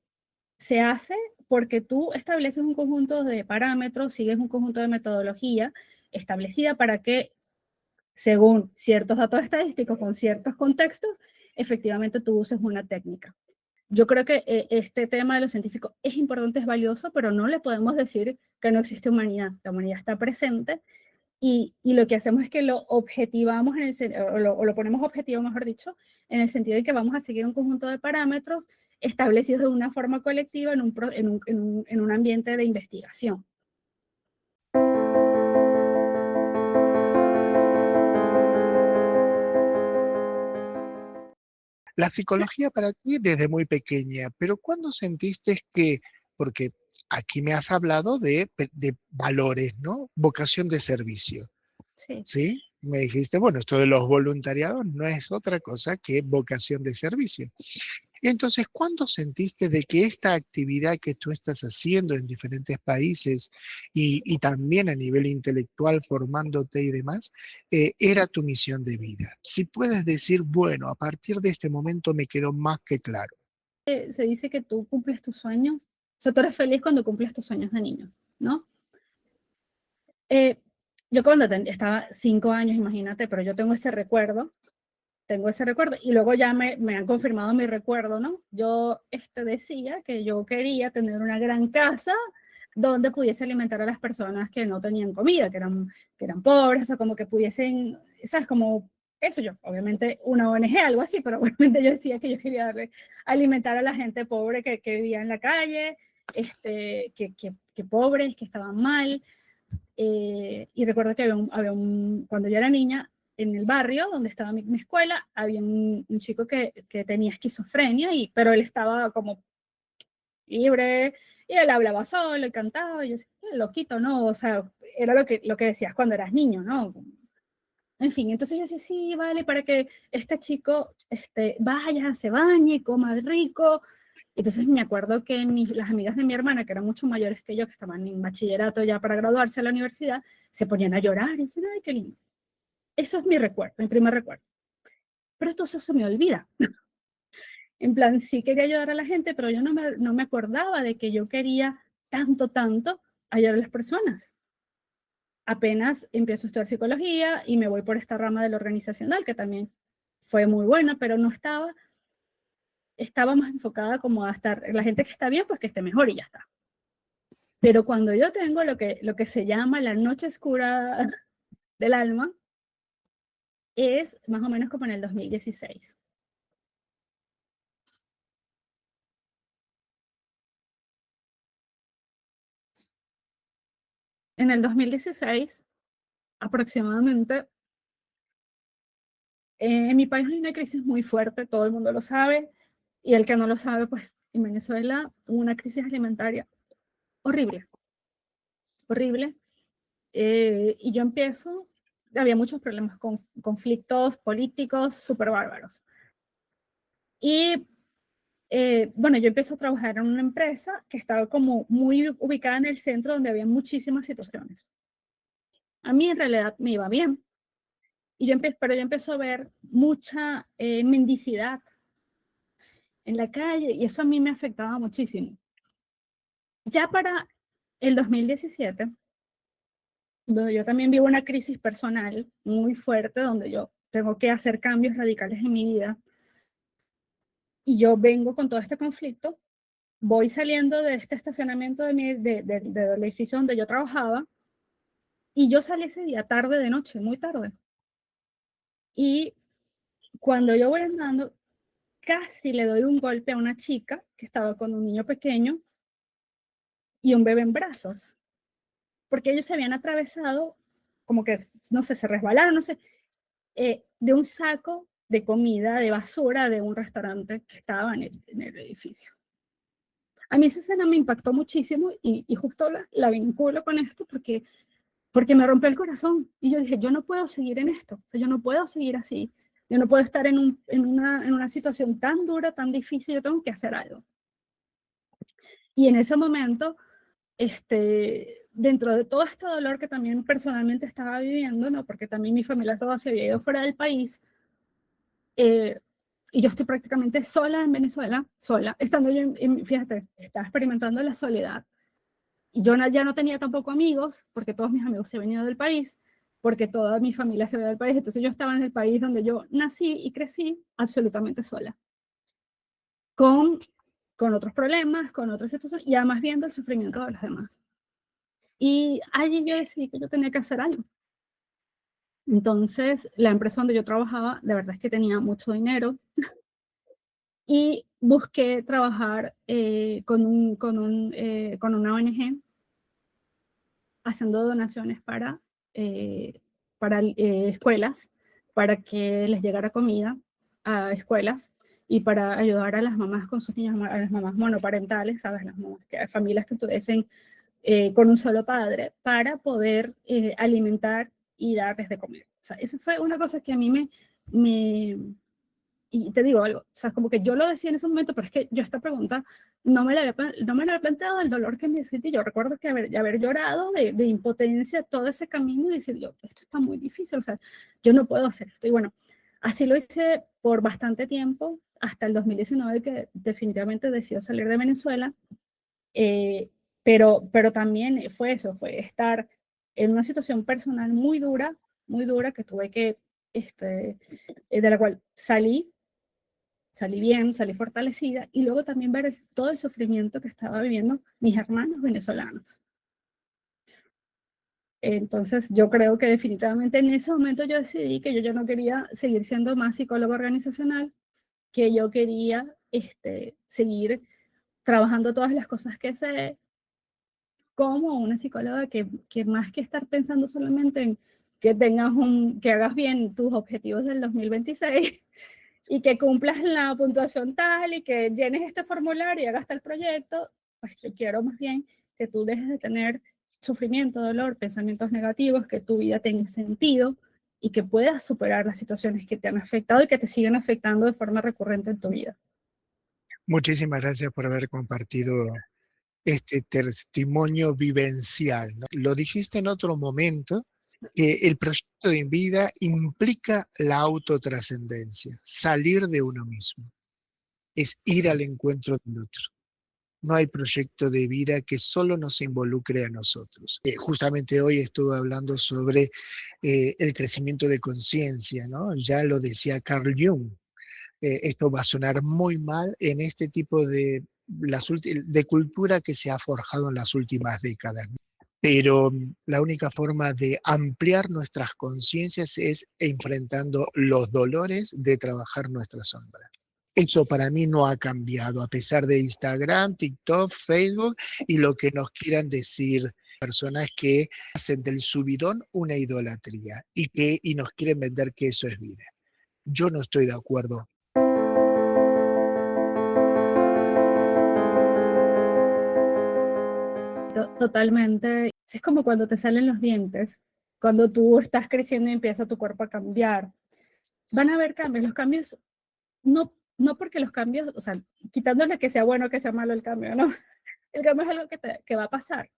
Se hace porque tú estableces un conjunto de parámetros, sigues un conjunto de metodología establecida para que, según ciertos datos estadísticos, con ciertos contextos, efectivamente tú uses una técnica. Yo creo que este tema de los científicos es importante, es valioso, pero no le podemos decir que no existe humanidad. La humanidad está presente y lo que hacemos es que lo objetivamos, o lo ponemos objetivo, mejor dicho, en el sentido de que vamos a seguir un conjunto de parámetros establecidos de una forma colectiva en un ambiente de investigación. La psicología para ti desde muy pequeña, pero ¿cuándo sentiste que, porque aquí me has hablado de valores, ¿no? Vocación de servicio, Sí. ¿sí? Me dijiste, bueno, esto de los voluntariados no es otra cosa que vocación de servicio. Entonces, ¿cuándo sentiste de que esta actividad que tú estás haciendo en diferentes países y también a nivel intelectual, formándote y demás, era tu misión de vida? Si puedes decir, bueno, a partir de este momento me quedó más que claro. Se dice que tú cumples tus sueños, o sea, tú eres feliz cuando cumples tus sueños de niño, ¿no? Yo cuando estaba 5 años, imagínate, pero yo tengo ese recuerdo y luego ya me han confirmado mi recuerdo, ¿no? Yo decía que yo quería tener una gran casa donde pudiese alimentar a las personas que no tenían comida, que eran pobres, o sea, como que pudiesen, ¿sabes? Como eso yo, obviamente una ONG, algo así, pero obviamente yo decía que yo quería alimentar a la gente pobre que vivía en la calle, que pobres, que estaban mal. Y recuerdo que cuando yo era niña, en el barrio donde estaba mi escuela, había un chico que tenía esquizofrenia, pero él estaba como libre, y él hablaba solo y cantaba, y yo decía, loquito, ¿no? O sea, era lo que decías cuando eras niño, ¿no? En fin, entonces yo decía, sí, vale, para que este chico vaya, se bañe, coma rico. Entonces me acuerdo que las amigas de mi hermana, que eran mucho mayores que yo, que estaban en bachillerato ya para graduarse a la universidad, se ponían a llorar y decían, ay, qué lindo. Eso es mi recuerdo, mi primer recuerdo. Pero entonces se me olvida. En plan, sí quería ayudar a la gente, pero yo no me acordaba de que yo quería tanto ayudar a las personas. Apenas empiezo a estudiar psicología y me voy por esta rama de lo organizacional, que también fue muy buena, pero no estaba más enfocada como a estar, la gente que está bien, pues que esté mejor y ya está. Pero cuando yo tengo lo que se llama la noche oscura del alma, es más o menos como en el 2016. En el 2016, aproximadamente, en mi país hay una crisis muy fuerte, todo el mundo lo sabe, y el que no lo sabe, pues en Venezuela hubo una crisis alimentaria horrible, horrible. Y yo había muchos problemas, conflictos políticos súper bárbaros. Y bueno, yo empecé a trabajar en una empresa que estaba como muy ubicada en el centro donde había muchísimas situaciones. A mí en realidad me iba bien, pero yo empecé a ver mucha mendicidad en la calle y eso a mí me afectaba muchísimo. Ya para el 2017, donde yo también vivo una crisis personal muy fuerte, donde yo tengo que hacer cambios radicales en mi vida, y yo vengo con todo este conflicto, voy saliendo de este estacionamiento del edificio donde yo trabajaba, y yo salí ese día tarde de noche, muy tarde. Y cuando yo voy andando, casi le doy un golpe a una chica que estaba con un niño pequeño y un bebé en brazos, porque ellos se habían atravesado, como que, no sé, se resbalaron, no sé, de un saco de comida, de basura de un restaurante que estaba en el edificio. A mí esa escena me impactó muchísimo y justo la vinculo con esto porque me rompió el corazón. Y yo dije, yo no puedo seguir en esto, o sea, yo no puedo seguir así, yo no puedo estar en una situación tan dura, tan difícil, yo tengo que hacer algo. Y en ese momento, dentro de todo este dolor que también personalmente estaba viviendo, ¿no? Porque también mi familia toda se había ido fuera del país, y yo estoy prácticamente sola en Venezuela, sola, estando yo, fíjate, estaba experimentando la soledad. Y yo ya no tenía tampoco amigos, porque todos mis amigos se venían del país, porque toda mi familia se ve del país, entonces yo estaba en el país donde yo nací y crecí absolutamente sola, con, con otros problemas, con otras situaciones, y además viendo el sufrimiento de los demás. Y allí yo decidí que yo tenía que hacer algo. Entonces, la empresa donde yo trabajaba, la verdad es que tenía mucho dinero, y busqué trabajar con una ONG haciendo donaciones para escuelas, para que les llegara comida a escuelas y para ayudar a las mamás con sus niños, a las mamás monoparentales, ¿sabes? Las mamás, familias que estuviesen con un solo padre, para poder alimentar y darles de comer. O sea, eso fue una cosa que a mí me y te digo algo, o sea, como que yo lo decía en ese momento, pero es que yo esta pregunta no me la había planteado, el dolor que me sentí. Yo recuerdo que haber llorado de impotencia todo ese camino y decir, yo, esto está muy difícil, o sea, yo no puedo hacer esto. Y bueno, así lo hice por bastante tiempo, hasta el 2019, que definitivamente decidí salir de Venezuela, pero también fue eso, fue estar en una situación personal muy dura, que tuve que, de la cual salí bien, salí fortalecida, y luego también ver todo el sufrimiento que estaba viviendo mis hermanos venezolanos. Entonces yo creo que definitivamente en ese momento yo decidí que yo ya no quería seguir siendo más psicóloga organizacional, que yo quería seguir trabajando todas las cosas que sé, como una psicóloga que más que estar pensando solamente en que hagas bien tus objetivos del 2026 y que cumplas la puntuación tal y que llenes este formulario y hagas tal proyecto, pues yo quiero más bien que tú dejes de tener sufrimiento, dolor, pensamientos negativos, que tu vida tenga sentido y que puedas superar las situaciones que te han afectado y que te siguen afectando de forma recurrente en tu vida. Muchísimas gracias por haber compartido este testimonio vivencial, ¿no? Lo dijiste en otro momento, que el proyecto de vida implica la autotrascendencia, salir de uno mismo, es ir al encuentro del otro. No hay proyecto de vida que solo nos involucre a nosotros. Justamente hoy estuve hablando sobre el crecimiento de conciencia, ¿no? Ya lo decía Carl Jung. Esto va a sonar muy mal en este tipo de cultura que se ha forjado en las últimas décadas. Pero la única forma de ampliar nuestras conciencias es enfrentando los dolores de trabajar nuestra sombra. Eso para mí no ha cambiado, a pesar de Instagram, TikTok, Facebook y lo que nos quieran decir personas que hacen del subidón una idolatría y nos quieren vender que eso es vida. Yo no estoy de acuerdo. Totalmente. Es como cuando te salen los dientes, cuando tú estás creciendo y empieza tu cuerpo a cambiar. Van a haber cambios. Los cambios, no porque los cambios, o sea, quitándole que sea bueno o que sea malo el cambio, ¿no? El cambio es algo que va a pasar,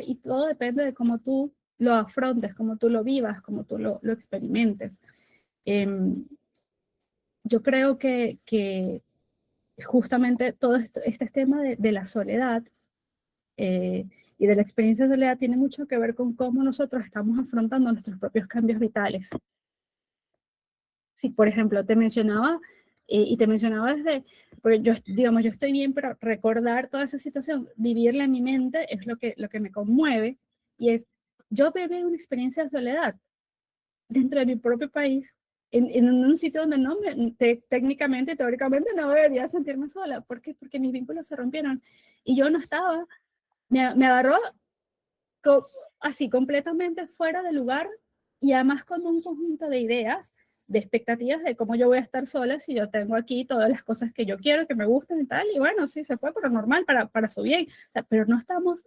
y todo depende de cómo tú lo afrontes, cómo tú lo vivas, cómo tú lo experimentes. Yo creo que justamente todo este tema de la soledad y de la experiencia de soledad tiene mucho que ver con cómo nosotros estamos afrontando nuestros propios cambios vitales. Sí, por ejemplo, te mencionaba desde, porque yo, digamos, yo estoy bien, pero recordar toda esa situación, vivirla en mi mente es lo que me conmueve, y es, yo viví una experiencia de soledad dentro de mi propio país, en un sitio donde no técnicamente, teóricamente no debería sentirme sola. ¿Por qué? Porque mis vínculos se rompieron y yo no estaba, me agarró así completamente fuera de lugar, y además con un conjunto de ideas, de expectativas de cómo yo voy a estar sola si yo tengo aquí todas las cosas que yo quiero, que me gustan y tal, y bueno, sí, se fue, pero normal, para su bien. O sea, pero no estamos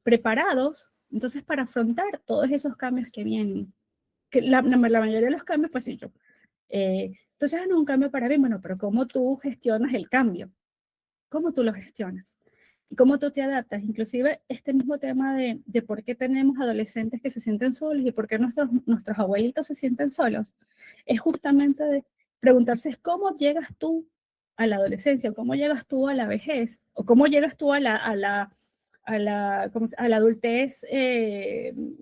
preparados entonces para afrontar todos esos cambios que vienen. Que la mayoría de los cambios, pues sí, yo. Entonces, no, un cambio para bien, bueno, pero ¿cómo tú gestionas el cambio? ¿Cómo tú lo gestionas? Y cómo tú te adaptas. Inclusive este mismo tema de por qué tenemos adolescentes que se sienten solos y por qué nuestros abuelitos se sienten solos, es justamente de preguntarse cómo llegas tú a la adolescencia, cómo llegas tú a la vejez, o cómo llegas tú a la a la adultez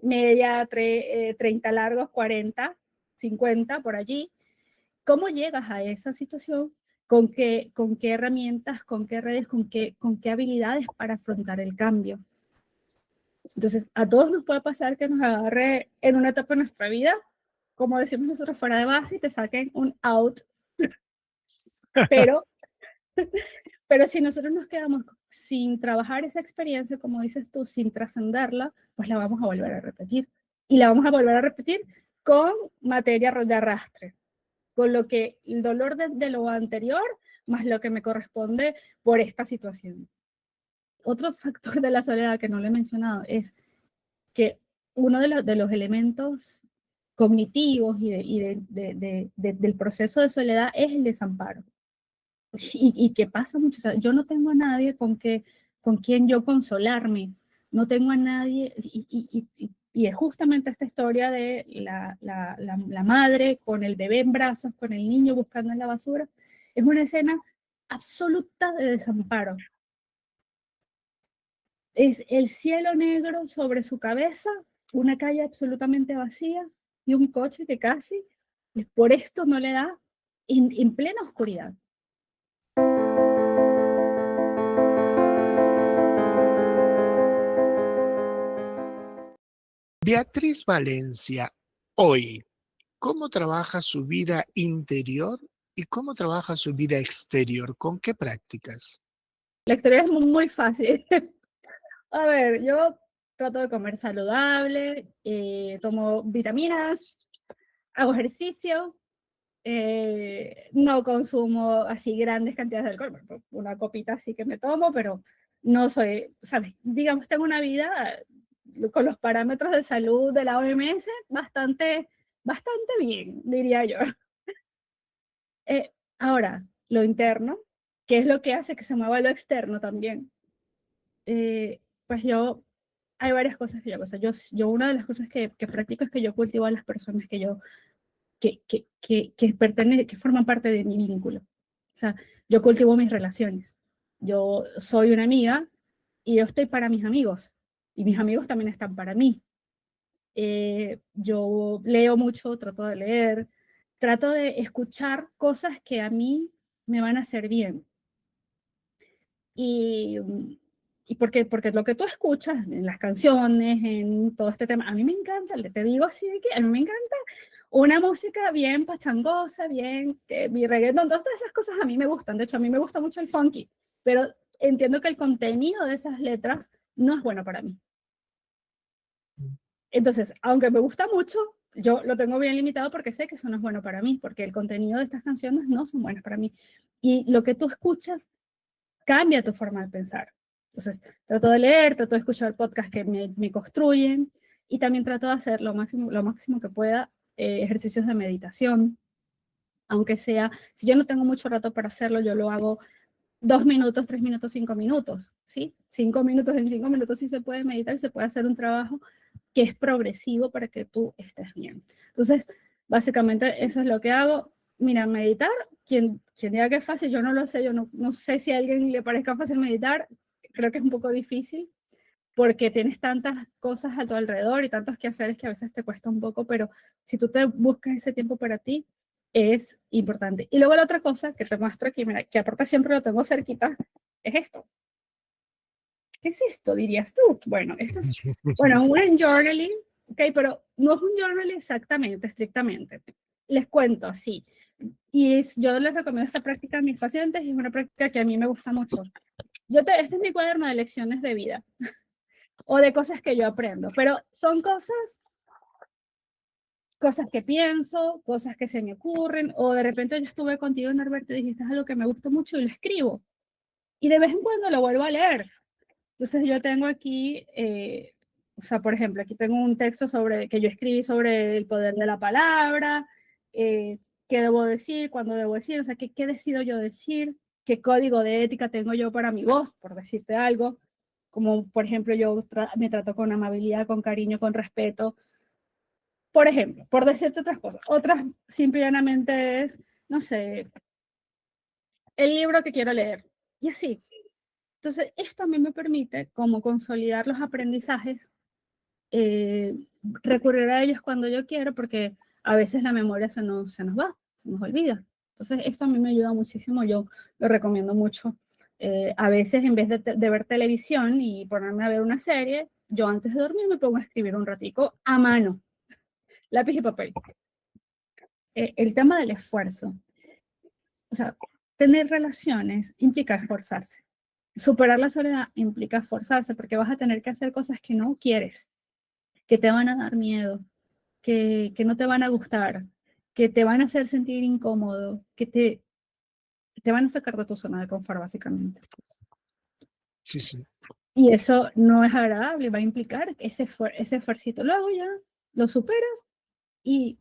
media, 30 largos, 40, 50, por allí. ¿Cómo llegas a esa situación? ¿Con qué herramientas, con qué redes, con qué habilidades para afrontar el cambio? Entonces, a todos nos puede pasar que nos agarre en una etapa de nuestra vida, como decimos nosotros, fuera de base y te saquen un out. Pero, pero si nosotros nos quedamos sin trabajar esa experiencia, como dices tú, sin trascenderla, pues la vamos a volver a repetir. Y la vamos a volver a repetir con materia de arrastre, con lo que el dolor de lo anterior más lo que me corresponde por esta situación. Otro factor de la soledad que no le he mencionado es que uno de los elementos cognitivos del proceso de soledad es el desamparo. Y que pasa mucho, o sea, yo no tengo a nadie con quien yo consolarme, no tengo a nadie, y es justamente esta historia de la madre con el bebé en brazos, con el niño buscando en la basura, es una escena absoluta de desamparo. Es el cielo negro sobre su cabeza, una calle absolutamente vacía y un coche que casi por esto no le da en plena oscuridad. Beatriz Valencia, hoy, ¿cómo trabaja su vida interior y cómo trabaja su vida exterior? ¿Con qué prácticas? La historia es muy fácil. A ver, yo trato de comer saludable, tomo vitaminas, hago ejercicio, no consumo así grandes cantidades de alcohol, bueno, una copita así que me tomo, pero no soy, ¿sabes? Digamos, tengo una vida con los parámetros de salud de la OMS bastante bien, diría yo. Ahora, lo interno, ¿qué es lo que hace que se mueva lo externo también? Pues hay varias cosas que yo hago. O sea, yo una de las cosas que practico es que yo cultivo a las personas que forman parte de mi vínculo. O sea, yo cultivo mis relaciones. Yo soy una amiga y yo estoy para mis amigos. Y mis amigos también están para mí. Yo leo mucho, trato de leer, trato de escuchar cosas que a mí me van a hacer bien. Y, y porque lo que tú escuchas en las canciones, en todo este tema, a mí me encanta, te digo así de que a mí me encanta una música bien pachangosa, bien, mi reggaetón, todas esas cosas a mí me gustan. De hecho, a mí me gusta mucho el funky, pero entiendo que el contenido de esas letras no es bueno para mí. Entonces, aunque me gusta mucho, yo lo tengo bien limitado porque sé que eso no es bueno para mí, porque el contenido de estas canciones no son buenas para mí. Y lo que tú escuchas cambia tu forma de pensar. Entonces, trato de leer, trato de escuchar podcasts que me construyen y también trato de hacer lo máximo que pueda ejercicios de meditación, aunque sea, si yo no tengo mucho rato para hacerlo, yo lo hago 2 minutos, 3 minutos, 5 minutos, ¿sí? 5 minutos, en 5 minutos sí se puede meditar, se puede hacer un trabajo que es progresivo para que tú estés bien. Entonces, básicamente eso es lo que hago. Mira, meditar, quien diga que es fácil, yo no lo sé, yo no sé si a alguien le parezca fácil meditar, creo que es un poco difícil, porque tienes tantas cosas a tu alrededor y tantos quehaceres que a veces te cuesta un poco, pero si tú te buscas ese tiempo para ti, es importante. Y luego la otra cosa que te muestro aquí, mira, que aparte siempre lo tengo cerquita, es esto. ¿Qué es esto, dirías tú? Bueno, esto es, bueno, un journaling, ok, pero no es un journaling exactamente, estrictamente. Les cuento así. Yo les recomiendo esta práctica a mis pacientes y es una práctica que a mí me gusta mucho. Este es mi cuaderno de lecciones de vida o de cosas que yo aprendo, pero son cosas que pienso, cosas que se me ocurren, o de repente yo estuve contigo, Norberto, y dijiste algo que me gustó mucho y lo escribo. Y de vez en cuando lo vuelvo a leer. Entonces yo tengo aquí, o sea, por ejemplo, aquí tengo un texto que yo escribí sobre el poder de la palabra, qué debo decir, cuándo debo decir, o sea, qué decido yo decir, qué código de ética tengo yo para mi voz, por decirte algo, como por ejemplo yo me trato con amabilidad, con cariño, con respeto, por ejemplo, por decirte otras cosas. Otras simplemente es, no sé, el libro que quiero leer, y así. Entonces, esto a mí me permite como consolidar los aprendizajes, recurrir a ellos cuando yo quiero, porque a veces la memoria se nos va, se nos olvida. Entonces, esto a mí me ayuda muchísimo, yo lo recomiendo mucho. A veces, en vez de ver televisión y ponerme a ver una serie, yo antes de dormir me pongo a escribir un ratico a mano, lápiz y papel. El tema del esfuerzo. O sea, tener relaciones implica esforzarse. Superar la soledad implica esforzarse porque vas a tener que hacer cosas que no quieres, que te van a dar miedo, que no te van a gustar, que te van a hacer sentir incómodo, que te van a sacar de tu zona de confort, básicamente. Sí, sí. Y eso no es agradable, va a implicar ese esfuercito. Luego ya lo superas y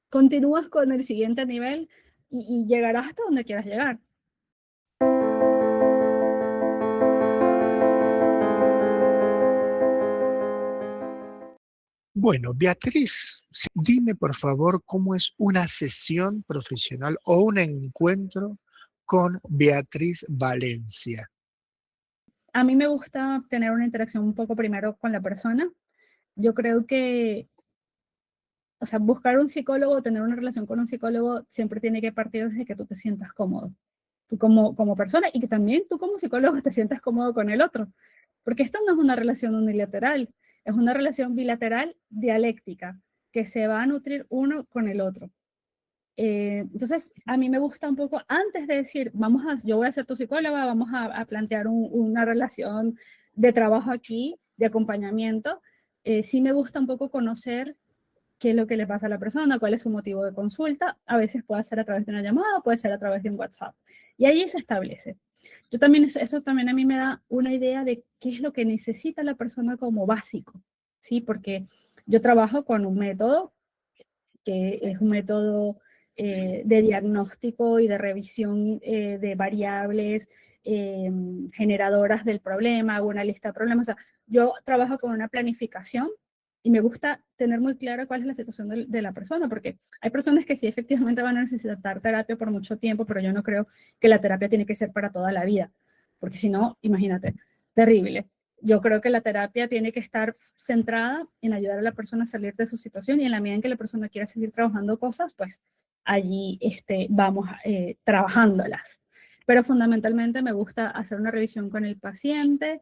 continúas con el siguiente nivel y llegarás hasta donde quieras llegar. Bueno, Beatriz, dime por favor cómo es una sesión profesional o un encuentro con Beatriz Valencia. A mí me gusta tener una interacción un poco primero con la persona. Yo creo que, o sea, buscar un psicólogo, tener una relación con un psicólogo, siempre tiene que partir desde que tú te sientas cómodo, tú como persona, y que también tú como psicólogo te sientas cómodo con el otro. Porque esto no es una relación unilateral, es una relación bilateral dialéctica, que se va a nutrir uno con el otro. Entonces, a mí me gusta un poco, antes de decir, yo voy a ser tu psicóloga, vamos a plantear una relación de trabajo aquí, de acompañamiento, sí me gusta un poco conocer qué es lo que le pasa a la persona, cuál es su motivo de consulta. A veces puede ser a través de una llamada, puede ser a través de un WhatsApp. Y ahí se establece. Yo también, eso también a mí me da una idea de qué es lo que necesita la persona como básico, ¿sí? Porque yo trabajo con un método que es un método de diagnóstico y de revisión de variables generadoras del problema, hago una lista de problemas. O sea, yo trabajo con una planificación y me gusta tener muy claro cuál es la situación de la persona, porque hay personas que sí efectivamente van a necesitar terapia por mucho tiempo, pero yo no creo que la terapia tiene que ser para toda la vida, porque si no, imagínate, terrible. Yo creo que la terapia tiene que estar centrada en ayudar a la persona a salir de su situación y en la medida en que la persona quiera seguir trabajando cosas, pues allí vamos trabajándolas. Pero fundamentalmente me gusta hacer una revisión con el paciente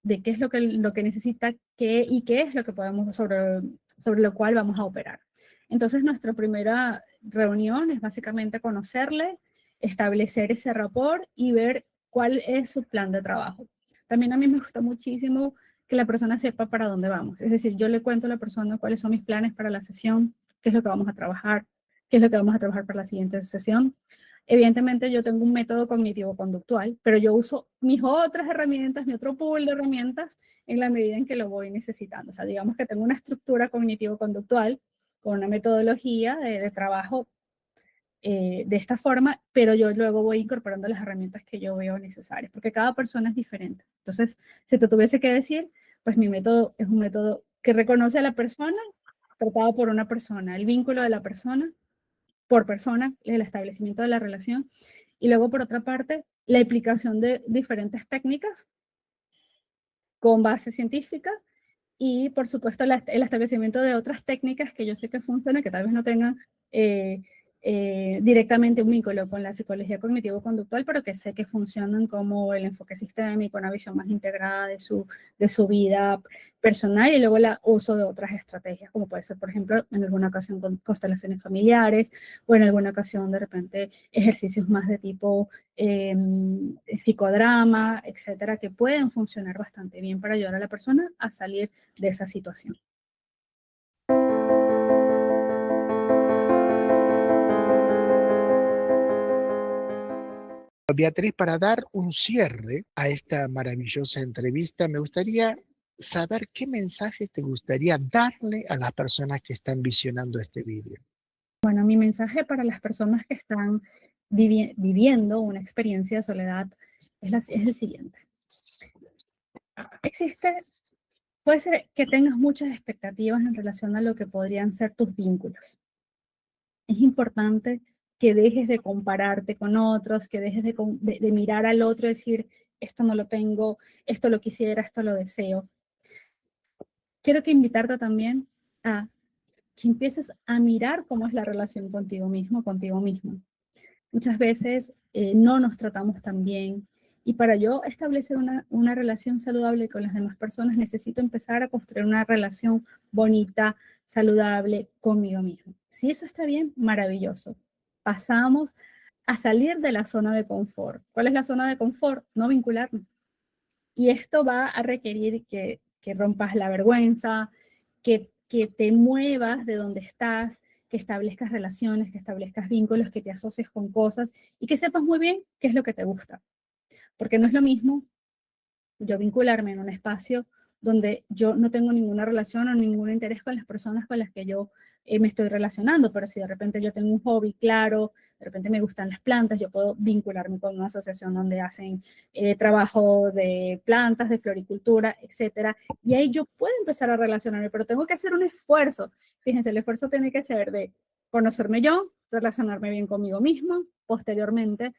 de qué es lo que necesita y qué es lo que podemos, sobre lo cual vamos a operar. Entonces nuestra primera reunión es básicamente conocerle, establecer ese rapport y ver cuál es su plan de trabajo. También a mí me gusta muchísimo que la persona sepa para dónde vamos. Es decir, yo le cuento a la persona cuáles son mis planes para la sesión, qué es lo que vamos a trabajar, qué es lo que vamos a trabajar para la siguiente sesión. Evidentemente yo tengo un método cognitivo-conductual, pero yo uso mis otras herramientas, mi otro pool de herramientas en la medida en que lo voy necesitando. O sea, digamos que tengo una estructura cognitivo-conductual con una metodología de trabajo de esta forma, pero yo luego voy incorporando las herramientas que yo veo necesarias, porque cada persona es diferente. Entonces, si te tuviese que decir, pues mi método es un método que reconoce a la persona, tratado por una persona, el vínculo de la persona, por persona, el establecimiento de la relación, y luego por otra parte, la aplicación de diferentes técnicas con base científica y por supuesto el establecimiento de otras técnicas que yo sé que funcionan, que tal vez no tengan directamente un vínculo con la psicología cognitivo-conductual, pero que sé que funcionan como el enfoque sistémico, una visión más integrada de su vida personal y luego el uso de otras estrategias, como puede ser, por ejemplo, en alguna ocasión con constelaciones familiares o en alguna ocasión de repente ejercicios más de tipo psicodrama, etcétera, que pueden funcionar bastante bien para ayudar a la persona a salir de esa situación. Beatriz, para dar un cierre a esta maravillosa entrevista, me gustaría saber qué mensajes te gustaría darle a las personas que están visionando este vídeo. Bueno, mi mensaje para las personas que están viviendo una experiencia de soledad es el siguiente. Puede ser que tengas muchas expectativas en relación a lo que podrían ser tus vínculos. Es importante que dejes de compararte con otros, que dejes de mirar al otro y decir, esto no lo tengo, esto lo quisiera, esto lo deseo. Quiero que invitarte también a que empieces a mirar cómo es la relación contigo mismo, contigo misma. Muchas veces no nos tratamos tan bien, y para yo establecer una relación saludable con las demás personas necesito empezar a construir una relación bonita, saludable conmigo mismo. Si eso está bien, maravilloso. Pasamos a salir de la zona de confort. ¿Cuál es la zona de confort? No vincularnos. Y esto va a requerir que rompas la vergüenza, que te muevas de donde estás, que establezcas relaciones, que establezcas vínculos, que te asocies con cosas y que sepas muy bien qué es lo que te gusta. Porque no es lo mismo yo vincularme en un espacio donde yo no tengo ninguna relación o ningún interés con las personas con las que yo me estoy relacionando, pero si de repente yo tengo un hobby claro, de repente me gustan las plantas, yo puedo vincularme con una asociación donde hacen trabajo de plantas, de floricultura, etcétera, y ahí yo puedo empezar a relacionarme, pero tengo que hacer un esfuerzo. Fíjense, el esfuerzo tiene que ser de conocerme yo, relacionarme bien conmigo mismo, posteriormente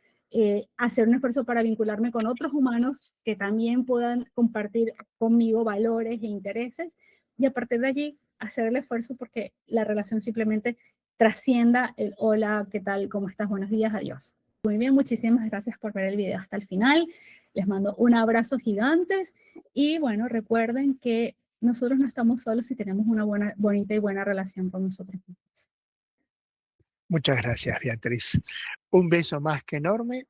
hacer un esfuerzo para vincularme con otros humanos que también puedan compartir conmigo valores e intereses, y a partir de allí hacer el esfuerzo porque la relación simplemente trascienda el hola, ¿qué tal? ¿Cómo estás? Buenos días, adiós. Muy bien, muchísimas gracias por ver el video hasta el final. Les mando un abrazo gigantes y bueno, recuerden que nosotros no estamos solos si tenemos una bonita y buena relación con nosotros mismos. Muchas gracias, Beatriz. Un beso más que enorme